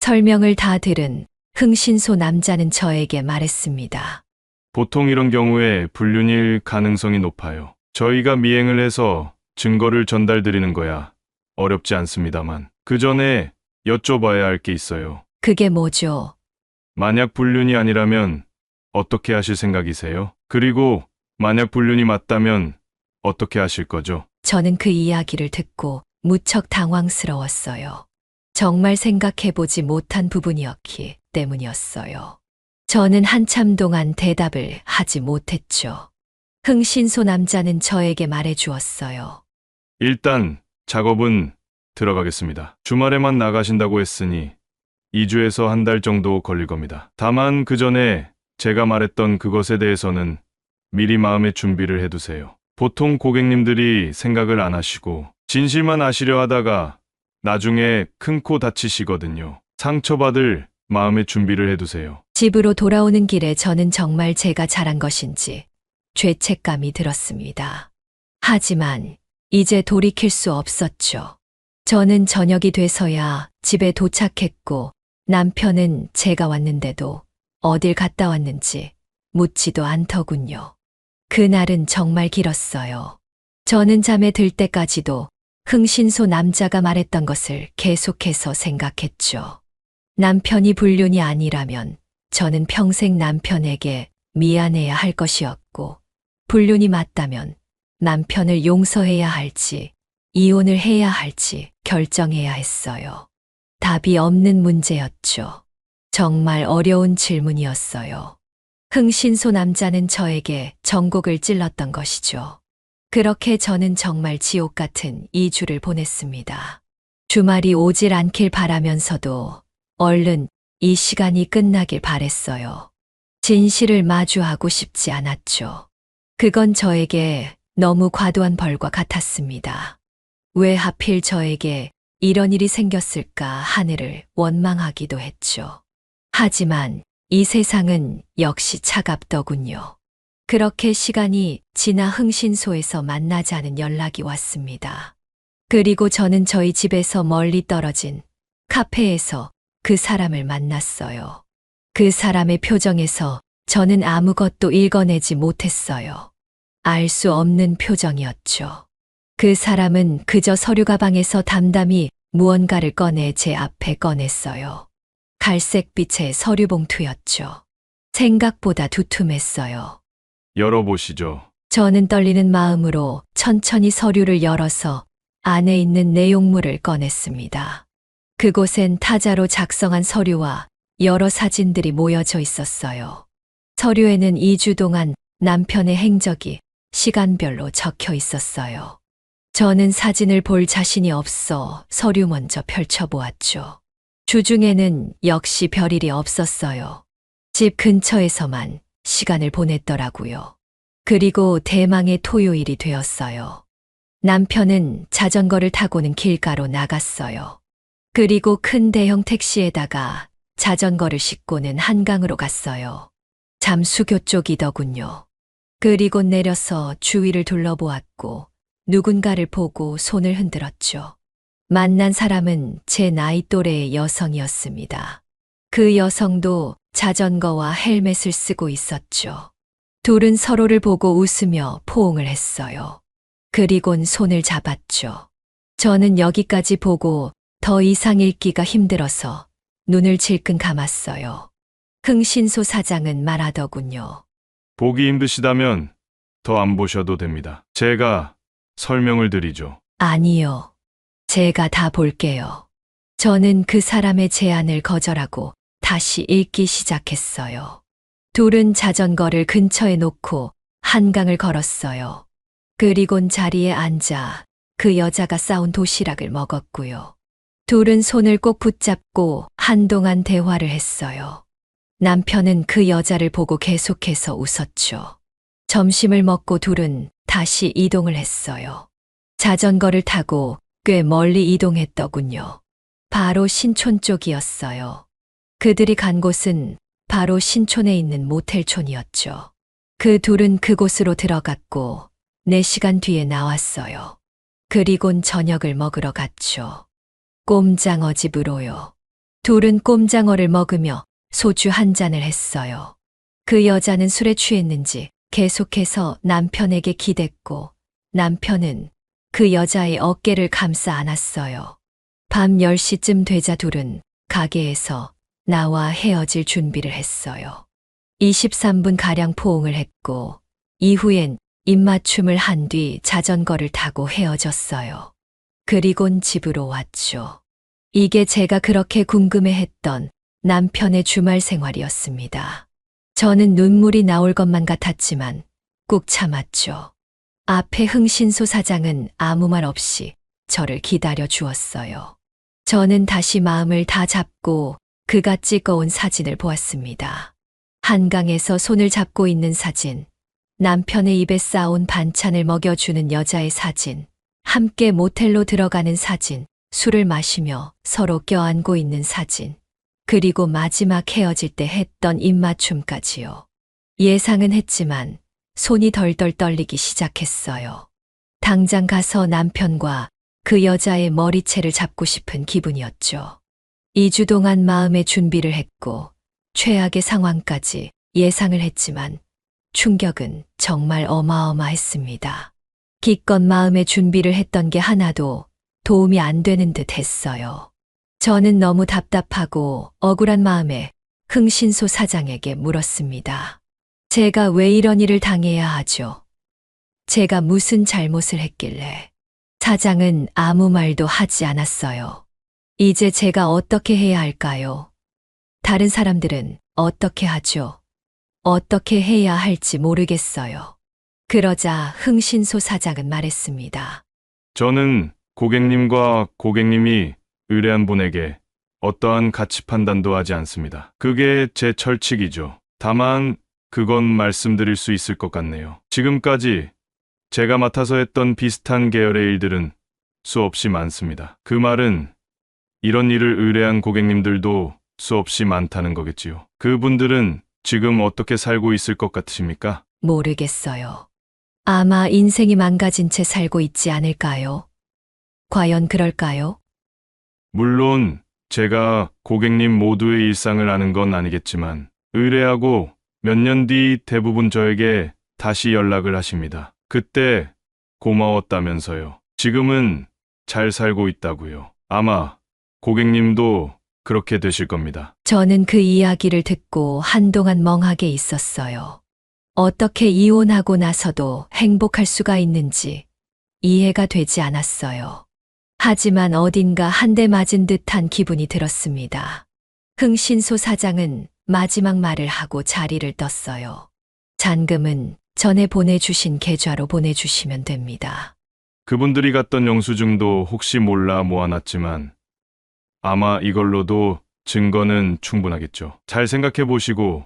설명을 다 들은 흥신소 남자는 저에게 말했습니다. 보통 이런 경우에 불륜일 가능성이 높아요. 저희가 미행을 해서 증거를 전달드리는 거야 어렵지 않습니다만 그 전에 여쭤봐야 할 게 있어요. 그게 뭐죠? 만약 불륜이 아니라면 어떻게 하실 생각이세요? 그리고 만약 불륜이 맞다면 어떻게 하실 거죠? 저는 그 이야기를 듣고 무척 당황스러웠어요. 정말 생각해보지 못한 부분이었기 때문이었어요. 저는 한참 동안 대답을 하지 못했죠. 흥신소 남자는 저에게 말해 주었어요. 일단 작업은 들어가겠습니다. 주말에만 나가신다고 했으니 2주에서 한 달 정도 걸릴 겁니다. 다만 그 전에 제가 말했던 그것에 대해서는 미리 마음의 준비를 해두세요. 보통 고객님들이 생각을 안 하시고 진실만 아시려 하다가 나중에 큰 코 다치시거든요. 상처받을 마음의 준비를 해두세요. 집으로 돌아오는 길에 저는 정말 제가 잘한 것인지 죄책감이 들었습니다. 하지만 이제 돌이킬 수 없었죠. 저는 저녁이 돼서야 집에 도착했고 남편은 제가 왔는데도 어딜 갔다 왔는지 묻지도 않더군요. 그날은 정말 길었어요. 저는 잠에 들 때까지도 흥신소 남자가 말했던 것을 계속해서 생각했죠. 남편이 불륜이 아니라면 저는 평생 남편에게 미안해야 할 것이었고, 불륜이 맞다면 남편을 용서해야 할지, 이혼을 해야 할지 결정해야 했어요. 답이 없는 문제였죠. 정말 어려운 질문이었어요. 흥신소 남자는 저에게 전곡을 찔렀던 것이죠. 그렇게 저는 정말 지옥 같은 2주를 보냈습니다. 주말이 오질 않길 바라면서도 얼른 이 시간이 끝나길 바랬어요. 진실을 마주하고 싶지 않았죠. 그건 저에게 너무 과도한 벌과 같았습니다. 왜 하필 저에게 이런 일이 생겼을까 하늘을 원망하기도 했죠. 하지만 이 세상은 역시 차갑더군요. 그렇게 시간이 지나 흥신소에서 만나자는 연락이 왔습니다. 그리고 저는 저희 집에서 멀리 떨어진 카페에서 그 사람을 만났어요. 그 사람의 표정에서 저는 아무것도 읽어내지 못했어요. 알 수 없는 표정이었죠. 그 사람은 그저 서류 가방에서 담담히 무언가를 꺼내 제 앞에 꺼냈어요. 갈색빛의 서류 봉투였죠. 생각보다 두툼했어요. 열어보시죠. 저는 떨리는 마음으로 천천히 서류를 열어서 안에 있는 내용물을 꺼냈습니다. 그곳엔 타자로 작성한 서류와 여러 사진들이 모여져 있었어요. 서류에는 2주 동안 남편의 행적이 시간별로 적혀 있었어요. 저는 사진을 볼 자신이 없어 서류 먼저 펼쳐보았죠. 주중에는 역시 별일이 없었어요. 집 근처에서만 시간을 보냈더라고요. 그리고 대망의 토요일이 되었어요. 남편은 자전거를 타고는 길가로 나갔어요. 그리고 큰 대형 택시에다가 자전거를 싣고는 한강으로 갔어요. 잠수교 쪽이더군요. 그리고 내려서 주위를 둘러보았고 누군가를 보고 손을 흔들었죠. 만난 사람은 제 나이 또래의 여성이었습니다. 그 여성도 자전거와 헬멧을 쓰고 있었죠. 둘은 서로를 보고 웃으며 포옹을 했어요. 그리곤 손을 잡았죠. 저는 여기까지 보고 더 이상 읽기가 힘들어서 눈을 질끈 감았어요. 흥신소 사장은 말하더군요. 보기 힘드시다면 더 안 보셔도 됩니다. 제가 설명을 드리죠. 아니요. 제가 다 볼게요. 저는 그 사람의 제안을 거절하고 다시 읽기 시작했어요. 둘은 자전거를 근처에 놓고 한강을 걸었어요. 그리곤 자리에 앉아 그 여자가 싸온 도시락을 먹었고요. 둘은 손을 꼭 붙잡고 한동안 대화를 했어요. 남편은 그 여자를 보고 계속해서 웃었죠. 점심을 먹고 둘은 다시 이동을 했어요. 자전거를 타고 꽤 멀리 이동했더군요. 바로 신촌 쪽이었어요. 그들이 간 곳은 바로 신촌에 있는 모텔촌이었죠. 그 둘은 그곳으로 들어갔고 4시간 뒤에 나왔어요. 그리곤 저녁을 먹으러 갔죠. 꼼장어 집으로요. 둘은 꼼장어를 먹으며 소주 한 잔을 했어요. 그 여자는 술에 취했는지 계속해서 남편에게 기댔고 남편은 그 여자의 어깨를 감싸 안았어요. 밤 10시쯤 되자 둘은 가게에서 나와 헤어질 준비를 했어요. 23분가량 포옹을 했고, 이후엔 입맞춤을 한 뒤 자전거를 타고 헤어졌어요. 그리곤 집으로 왔죠. 이게 제가 그렇게 궁금해했던 남편의 주말 생활이었습니다. 저는 눈물이 나올 것만 같았지만 꾹 참았죠. 앞에 흥신소 사장은 아무 말 없이 저를 기다려 주었어요. 저는 다시 마음을 다 잡고 그가 찍어온 사진을 보았습니다. 한강에서 손을 잡고 있는 사진, 남편의 입에 싸온 반찬을 먹여주는 여자의 사진, 함께 모텔로 들어가는 사진, 술을 마시며 서로 껴안고 있는 사진, 그리고 마지막 헤어질 때 했던 입맞춤까지요. 예상은 했지만 손이 덜덜 떨리기 시작했어요. 당장 가서 남편과 그 여자의 머리채를 잡고 싶은 기분이었죠. 2주 동안 마음의 준비를 했고 최악의 상황까지 예상을 했지만 충격은 정말 어마어마했습니다. 기껏 마음의 준비를 했던 게 하나도 도움이 안 되는 듯 했어요. 저는 너무 답답하고 억울한 마음에 흥신소 사장에게 물었습니다. 제가 왜 이런 일을 당해야 하죠? 제가 무슨 잘못을 했길래? 사장은 아무 말도 하지 않았어요. 이제 제가 어떻게 해야 할까요? 다른 사람들은 어떻게 하죠? 어떻게 해야 할지 모르겠어요. 그러자 흥신소 사장은 말했습니다. 저는 고객님과 고객님이 의뢰한 분에게 어떠한 가치 판단도 하지 않습니다. 그게 제 철칙이죠. 다만 그건 말씀드릴 수 있을 것 같네요. 지금까지 제가 맡아서 했던 비슷한 계열의 일들은 수없이 많습니다. 그 말은 이런 일을 의뢰한 고객님들도 수없이 많다는 거겠지요. 그분들은 지금 어떻게 살고 있을 것 같으십니까? 모르겠어요. 아마 인생이 망가진 채 살고 있지 않을까요? 과연 그럴까요? 물론 제가 고객님 모두의 일상을 아는 건 아니겠지만 의뢰하고 몇 년 뒤 대부분 저에게 다시 연락을 하십니다. 그때 고마웠다면서요. 지금은 잘 살고 있다고요. 아마 고객님도 그렇게 되실 겁니다. 저는 그 이야기를 듣고 한동안 멍하게 있었어요. 어떻게 이혼하고 나서도 행복할 수가 있는지 이해가 되지 않았어요. 하지만 어딘가 한 대 맞은 듯한 기분이 들었습니다. 흥신소 사장은 마지막 말을 하고 자리를 떴어요. 잔금은 전에 보내주신 계좌로 보내주시면 됩니다. 그분들이 갔던 영수증도 혹시 몰라 모아놨지만 아마 이걸로도 증거는 충분하겠죠. 잘 생각해 보시고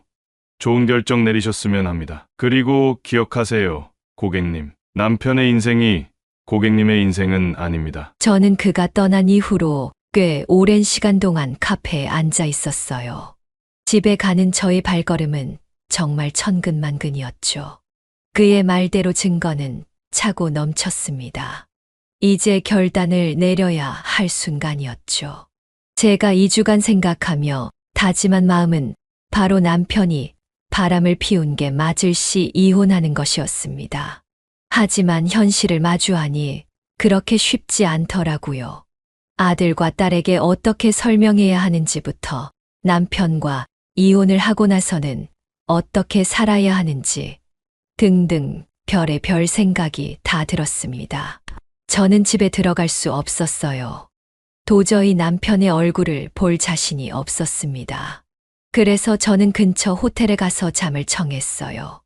좋은 결정 내리셨으면 합니다. 그리고 기억하세요, 고객님. 남편의 인생이 고객님의 인생은 아닙니다. 저는 그가 떠난 이후로 꽤 오랜 시간 동안 카페에 앉아 있었어요. 집에 가는 저의 발걸음은 정말 천근만근이었죠. 그의 말대로 증거는 차고 넘쳤습니다. 이제 결단을 내려야 할 순간이었죠. 제가 2주간 생각하며 다짐한 마음은 바로 남편이 바람을 피운 게 맞을 시 이혼하는 것이었습니다. 하지만 현실을 마주하니 그렇게 쉽지 않더라고요. 아들과 딸에게 어떻게 설명해야 하는지부터 남편과 이혼을 하고 나서는 어떻게 살아야 하는지 등등 별의별 생각이 다 들었습니다. 저는 집에 들어갈 수 없었어요. 도저히 남편의 얼굴을 볼 자신이 없었습니다. 그래서 저는 근처 호텔에 가서 잠을 청했어요.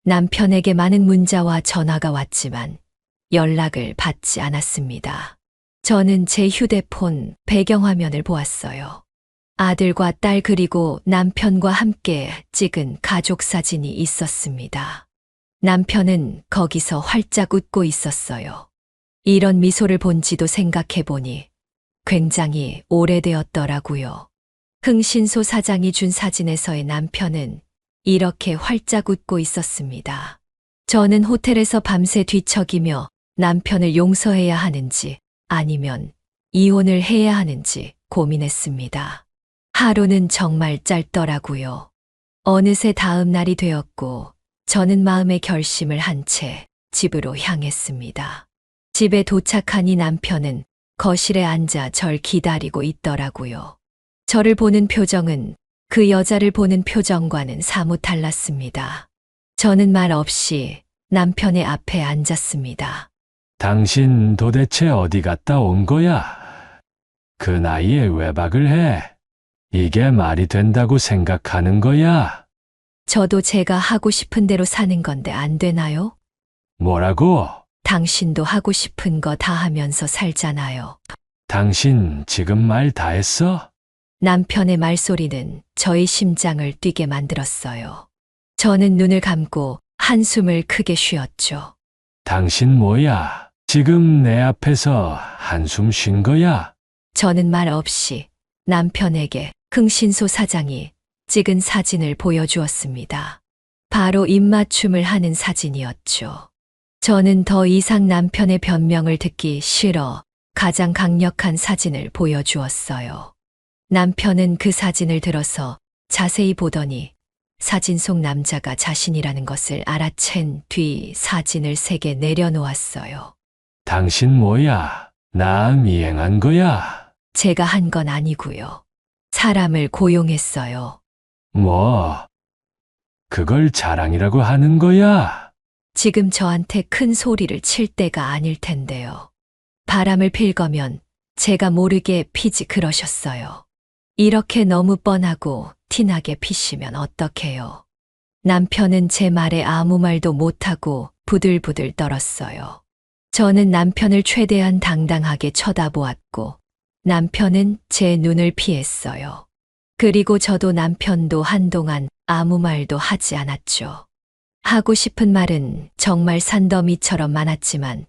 남편에게 많은 문자와 전화가 왔지만 연락을 받지 않았습니다. 저는 제 휴대폰 배경화면을 보았어요. 아들과 딸 그리고 남편과 함께 찍은 가족 사진이 있었습니다. 남편은 거기서 활짝 웃고 있었어요. 이런 미소를 본지도 생각해보니 굉장히 오래되었더라고요. 흥신소 사장이 준 사진에서의 남편은 이렇게 활짝 웃고 있었습니다. 저는 호텔에서 밤새 뒤척이며 남편을 용서해야 하는지 아니면 이혼을 해야 하는지 고민했습니다. 하루는 정말 짧더라고요. 어느새 다음 날이 되었고 저는 마음의 결심을 한 채 집으로 향했습니다. 집에 도착하니 남편은 거실에 앉아 절 기다리고 있더라고요. 저를 보는 표정은 그 여자를 보는 표정과는 사뭇 달랐습니다. 저는 말 없이 남편의 앞에 앉았습니다. 당신 도대체 어디 갔다 온 거야? 그 나이에 외박을 해? 이게 말이 된다고 생각하는 거야? 저도 제가 하고 싶은 대로 사는 건데 안 되나요? 뭐라고? 당신도 하고 싶은 거 다 하면서 살잖아요. 당신 지금 말 다 했어? 남편의 말소리는 저의 심장을 뛰게 만들었어요. 저는 눈을 감고 한숨을 크게 쉬었죠. 당신 뭐야? 지금 내 앞에서 한숨 쉰 거야? 저는 말 없이 남편에게 흥신소 사장이 찍은 사진을 보여주었습니다. 바로 입맞춤을 하는 사진이었죠. 저는 더 이상 남편의 변명을 듣기 싫어 가장 강력한 사진을 보여주었어요. 남편은 그 사진을 들어서 자세히 보더니 사진 속 남자가 자신이라는 것을 알아챈 뒤 사진을 3개 내려놓았어요. 당신 뭐야? 나 미행한 거야? 제가 한 건 아니고요. 사람을 고용했어요. 뭐? 그걸 자랑이라고 하는 거야? 지금 저한테 큰 소리를 칠 때가 아닐 텐데요. 바람을 필 거면 제가 모르게 피지 그러셨어요. 이렇게 너무 뻔하고 티나게 피시면 어떡해요. 남편은 제 말에 아무 말도 못하고 부들부들 떨었어요. 저는 남편을 최대한 당당하게 쳐다보았고 남편은 제 눈을 피했어요. 그리고 저도 남편도 한동안 아무 말도 하지 않았죠. 하고 싶은 말은 정말 산더미처럼 많았지만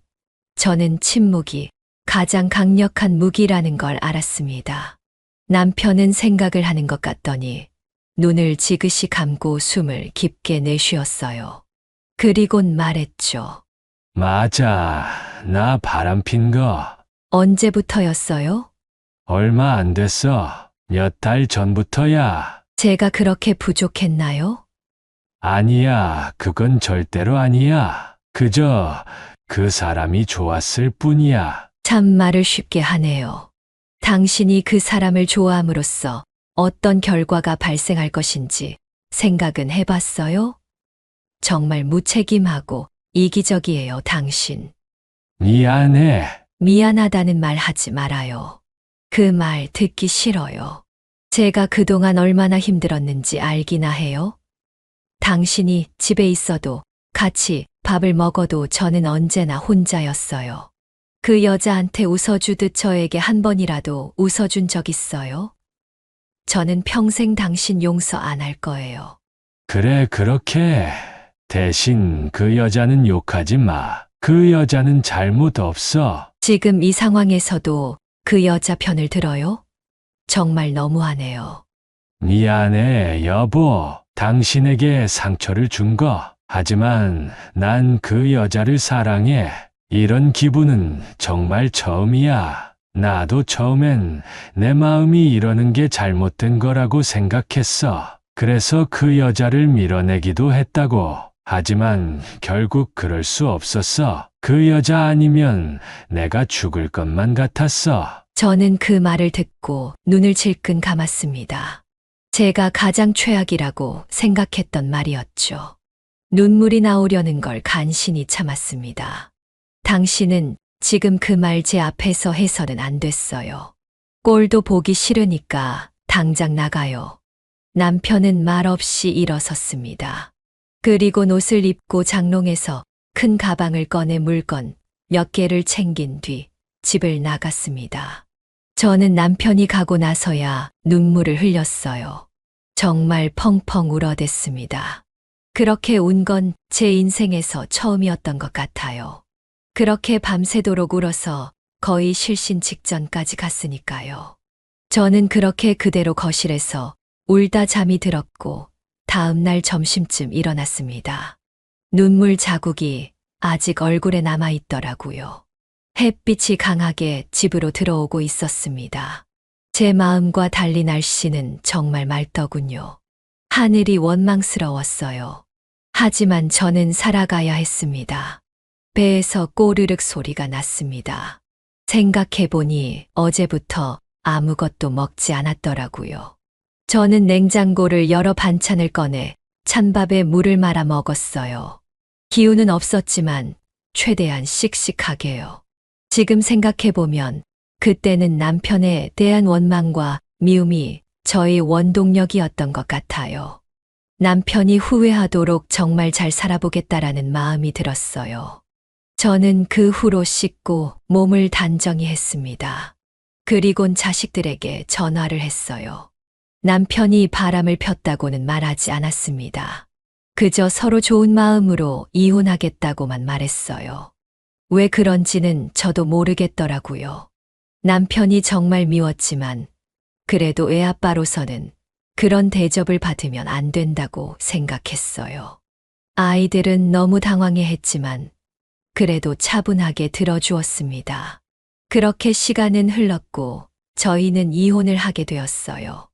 저는 침묵이 가장 강력한 무기라는 걸 알았습니다. 남편은 생각을 하는 것 같더니 눈을 지그시 감고 숨을 깊게 내쉬었어요. 그리곤 말했죠. 맞아. 나 바람핀 거. 언제부터였어요? 얼마 안 됐어. 몇 달 전부터야. 제가 그렇게 부족했나요? 아니야. 그건 절대로 아니야. 그저 그 사람이 좋았을 뿐이야. 참 말을 쉽게 하네요. 당신이 그 사람을 좋아함으로써 어떤 결과가 발생할 것인지 생각은 해봤어요? 정말 무책임하고 이기적이에요, 당신. 미안해. 미안하다는 말 하지 말아요. 그 말 듣기 싫어요. 제가 그동안 얼마나 힘들었는지 알기나 해요? 당신이 집에 있어도 같이 밥을 먹어도 저는 언제나 혼자였어요. 그 여자한테 웃어주듯 저에게 한 번이라도 웃어준 적 있어요? 저는 평생 당신 용서 안 할 거예요. 그래, 그렇게. 대신 그 여자는 욕하지 마. 그 여자는 잘못 없어. 지금 이 상황에서도 그 여자 편을 들어요? 정말 너무하네요. 미안해, 여보. 당신에게 상처를 준 거. 하지만 난 그 여자를 사랑해. 이런 기분은 정말 처음이야. 나도 처음엔 내 마음이 이러는 게 잘못된 거라고 생각했어. 그래서 그 여자를 밀어내기도 했다고. 하지만 결국 그럴 수 없었어. 그 여자 아니면 내가 죽을 것만 같았어. 저는 그 말을 듣고 눈을 질끈 감았습니다. 제가 가장 최악이라고 생각했던 말이었죠. 눈물이 나오려는 걸 간신히 참았습니다. 당신은 지금 그 말 제 앞에서 해서는 안 됐어요. 꼴도 보기 싫으니까 당장 나가요. 남편은 말없이 일어섰습니다. 그리고 옷을 입고 장롱에서 큰 가방을 꺼내 물건 몇 개를 챙긴 뒤 집을 나갔습니다. 저는 남편이 가고 나서야 눈물을 흘렸어요. 정말 펑펑 울어댔습니다. 그렇게 운 건 제 인생에서 처음이었던 것 같아요. 그렇게 밤새도록 울어서 거의 실신 직전까지 갔으니까요. 저는 그렇게 그대로 거실에서 울다 잠이 들었고 다음 날 점심쯤 일어났습니다. 눈물 자국이 아직 얼굴에 남아있더라고요. 햇빛이 강하게 집으로 들어오고 있었습니다. 제 마음과 달리 날씨는 정말 맑더군요. 하늘이 원망스러웠어요. 하지만 저는 살아가야 했습니다. 배에서 꼬르륵 소리가 났습니다. 생각해보니 어제부터 아무것도 먹지 않았더라고요. 저는 냉장고를 열어 반찬을 꺼내 찬밥에 물을 말아 먹었어요. 기운은 없었지만 최대한 씩씩하게요. 지금 생각해보면 그때는 남편에 대한 원망과 미움이 저의 원동력이었던 것 같아요. 남편이 후회하도록 정말 잘 살아보겠다라는 마음이 들었어요. 저는 그 후로 씻고 몸을 단정히 했습니다. 그리곤 자식들에게 전화를 했어요. 남편이 바람을 폈다고는 말하지 않았습니다. 그저 서로 좋은 마음으로 이혼하겠다고만 말했어요. 왜 그런지는 저도 모르겠더라고요. 남편이 정말 미웠지만 그래도 애아빠로서는 그런 대접을 받으면 안 된다고 생각했어요. 아이들은 너무 당황해 했지만 그래도 차분하게 들어주었습니다. 그렇게 시간은 흘렀고 저희는 이혼을 하게 되었어요.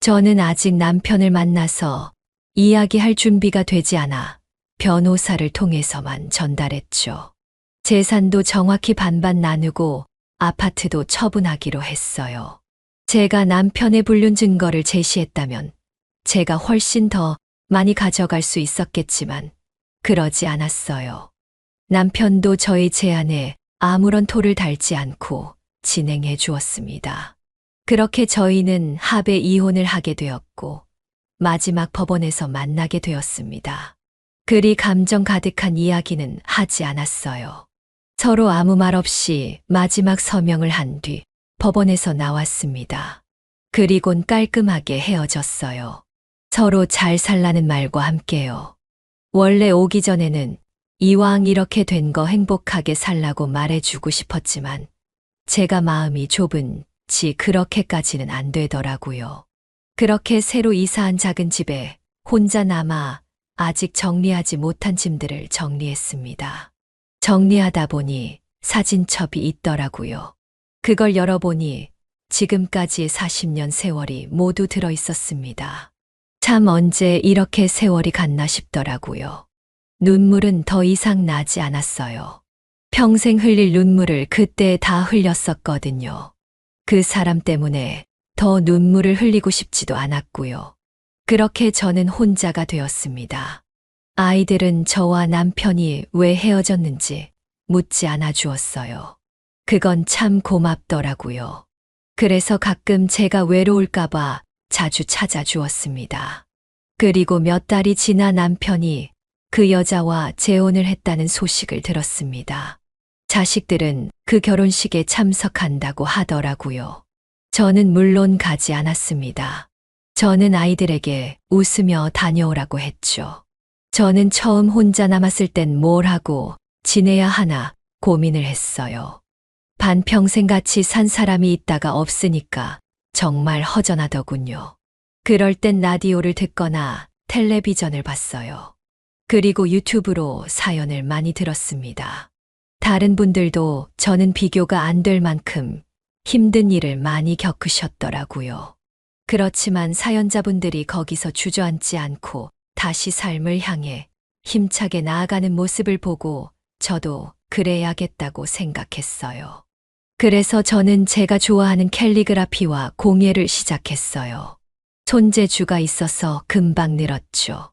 저는 아직 남편을 만나서 이야기할 준비가 되지 않아 변호사를 통해서만 전달했죠. 재산도 정확히 반반 나누고 아파트도 처분하기로 했어요. 제가 남편의 불륜 증거를 제시했다면 제가 훨씬 더 많이 가져갈 수 있었겠지만 그러지 않았어요. 남편도 저의 제안에 아무런 토를 달지 않고 진행해 주었습니다. 그렇게 저희는 합의 이혼을 하게 되었고 마지막 법원에서 만나게 되었습니다. 그리 감정 가득한 이야기는 하지 않았어요. 서로 아무 말 없이 마지막 서명을 한 뒤 법원에서 나왔습니다. 그리곤 깔끔하게 헤어졌어요. 서로 잘 살라는 말과 함께요. 원래 오기 전에는 이왕 이렇게 된 거 행복하게 살라고 말해주고 싶었지만 제가 마음이 좁은지 그렇게까지는 안 되더라고요. 그렇게 새로 이사한 작은 집에 혼자 남아 아직 정리하지 못한 짐들을 정리했습니다. 정리하다 보니 사진첩이 있더라고요. 그걸 열어보니 지금까지의 40년 세월이 모두 들어 있었습니다. 참 언제 이렇게 세월이 갔나 싶더라고요. 눈물은 더 이상 나지 않았어요. 평생 흘릴 눈물을 그때 다 흘렸었거든요. 그 사람 때문에 더 눈물을 흘리고 싶지도 않았고요. 그렇게 저는 혼자가 되었습니다. 아이들은 저와 남편이 왜 헤어졌는지 묻지 않아 주었어요. 그건 참 고맙더라고요. 그래서 가끔 제가 외로울까봐 자주 찾아주었습니다. 그리고 몇 달이 지나 남편이 그 여자와 재혼을 했다는 소식을 들었습니다. 자식들은 그 결혼식에 참석한다고 하더라고요. 저는 물론 가지 않았습니다. 저는 아이들에게 웃으며 다녀오라고 했죠. 저는 처음 혼자 남았을 땐 뭘 하고 지내야 하나 고민을 했어요. 반평생 같이 산 사람이 있다가 없으니까 정말 허전하더군요. 그럴 땐 라디오를 듣거나 텔레비전을 봤어요. 그리고 유튜브로 사연을 많이 들었습니다. 다른 분들도 저는 비교가 안 될 만큼 힘든 일을 많이 겪으셨더라고요. 그렇지만 사연자분들이 거기서 주저앉지 않고 다시 삶을 향해 힘차게 나아가는 모습을 보고 저도 그래야겠다고 생각했어요. 그래서 저는 제가 좋아하는 캘리그라피와 공예를 시작했어요. 손재주가 있어서 금방 늘었죠.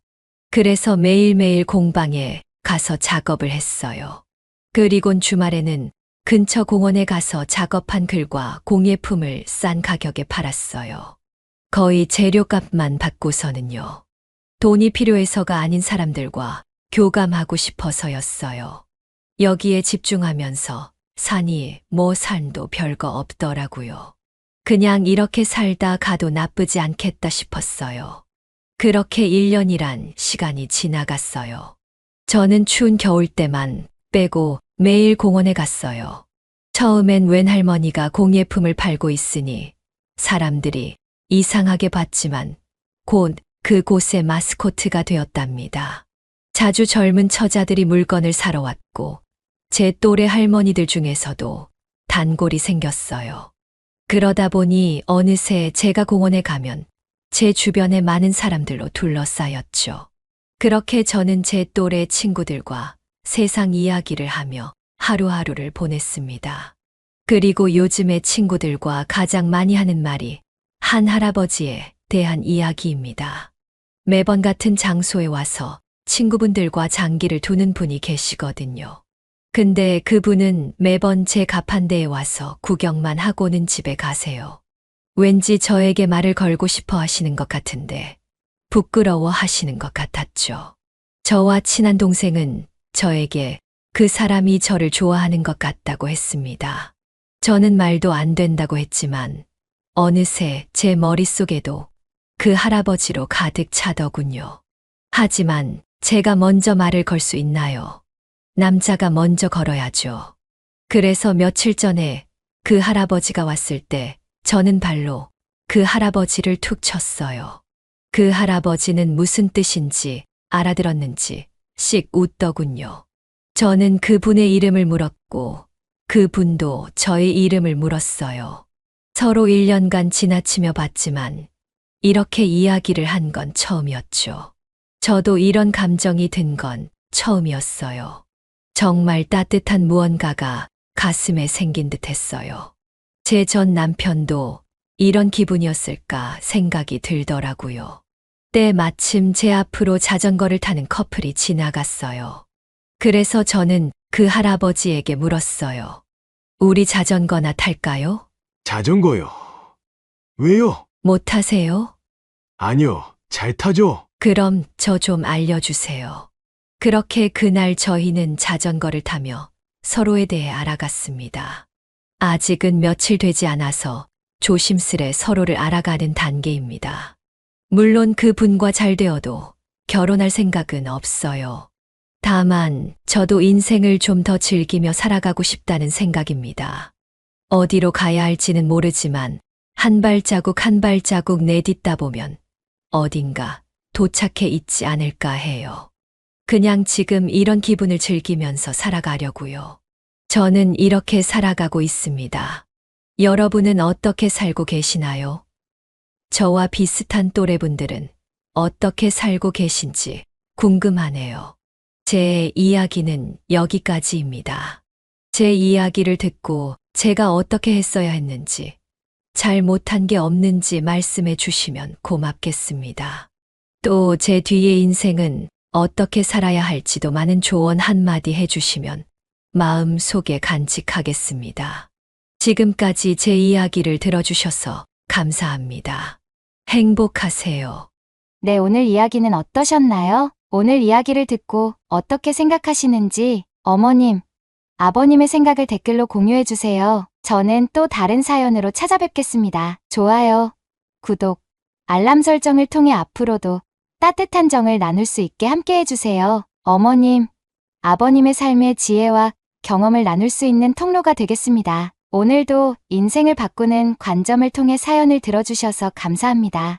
그래서 매일매일 공방에 가서 작업을 했어요. 그리곤 주말에는 근처 공원에 가서 작업한 글과 공예품을 싼 가격에 팔았어요. 거의 재료값만 받고서는요. 돈이 필요해서가 아닌 사람들과 교감하고 싶어서였어요. 여기에 집중하면서 산이 뭐 산도 별거 없더라고요. 그냥 이렇게 살다 가도 나쁘지 않겠다 싶었어요. 그렇게 1년이란 시간이 지나갔어요. 저는 추운 겨울 때만 빼고 매일 공원에 갔어요. 처음엔 웬 할머니가 공예품을 팔고 있으니 사람들이 이상하게 봤지만 곧 그곳의 마스코트가 되었답니다. 자주 젊은 처자들이 물건을 사러 왔고 제 또래 할머니들 중에서도 단골이 생겼어요. 그러다 보니 어느새 제가 공원에 가면 제 주변에 많은 사람들로 둘러싸였죠. 그렇게 저는 제 또래 친구들과 세상 이야기를 하며 하루하루를 보냈습니다. 그리고 요즘에 친구들과 가장 많이 하는 말이 한 할아버지의 대한 이야기입니다. 매번 같은 장소에 와서 친구분들과 장기를 두는 분이 계시거든요. 근데 그분은 매번 제 가판대에 와서 구경만 하고는 집에 가세요. 왠지 저에게 말을 걸고 싶어 하시는 것 같은데 부끄러워 하시는 것 같았죠. 저와 친한 동생은 저에게 그 사람이 저를 좋아하는 것 같다고 했습니다. 저는 말도 안 된다고 했지만 어느새 제 머릿속에도 그 할아버지로 가득 차더군요. 하지만 제가 먼저 말을 걸 수 있나요? 남자가 먼저 걸어야죠. 그래서 며칠 전에 그 할아버지가 왔을 때 저는 발로 그 할아버지를 툭 쳤어요. 그 할아버지는 무슨 뜻인지 알아들었는지 씩 웃더군요. 저는 그분의 이름을 물었고 그분도 저의 이름을 물었어요. 서로 1년간 지나치며 봤지만 이렇게 이야기를 한 건 처음이었죠. 저도 이런 감정이 든 건 처음이었어요. 정말 따뜻한 무언가가 가슴에 생긴 듯 했어요. 제 전 남편도 이런 기분이었을까 생각이 들더라고요. 때 마침 제 앞으로 자전거를 타는 커플이 지나갔어요. 그래서 저는 그 할아버지에게 물었어요. 우리 자전거나 탈까요? 자전거요. 왜요? 못 타세요? 아니요, 잘 타죠. 그럼 저 좀 알려주세요. 그렇게 그날 저희는 자전거를 타며 서로에 대해 알아갔습니다. 아직은 며칠 되지 않아서 조심스레 서로를 알아가는 단계입니다. 물론 그분과 잘 되어도 결혼할 생각은 없어요. 다만 저도 인생을 좀 더 즐기며 살아가고 싶다는 생각입니다. 어디로 가야 할지는 모르지만 한 발자국 한 발자국 내딛다 보면 어딘가 도착해 있지 않을까 해요. 그냥 지금 이런 기분을 즐기면서 살아가려고요. 저는 이렇게 살아가고 있습니다. 여러분은 어떻게 살고 계시나요? 저와 비슷한 또래분들은 어떻게 살고 계신지 궁금하네요. 제 이야기는 여기까지입니다. 제 이야기를 듣고 제가 어떻게 했어야 했는지, 잘 못한 게 없는지 말씀해 주시면 고맙겠습니다. 또 제 뒤의 인생은 어떻게 살아야 할지도 많은 조언 한마디 해주시면 마음 속에 간직하겠습니다. 지금까지 제 이야기를 들어주셔서 감사합니다. 행복하세요. 네, 오늘 이야기는 어떠셨나요? 오늘 이야기를 듣고 어떻게 생각하시는지 어머님, 아버님의 생각을 댓글로 공유해주세요. 저는 또 다른 사연으로 찾아뵙겠습니다. 좋아요, 구독, 알람 설정을 통해 앞으로도 따뜻한 정을 나눌 수 있게 함께 해주세요. 어머님, 아버님의 삶의 지혜와 경험을 나눌 수 있는 통로가 되겠습니다. 오늘도 인생을 바꾸는 관점을 통해 사연을 들어주셔서 감사합니다.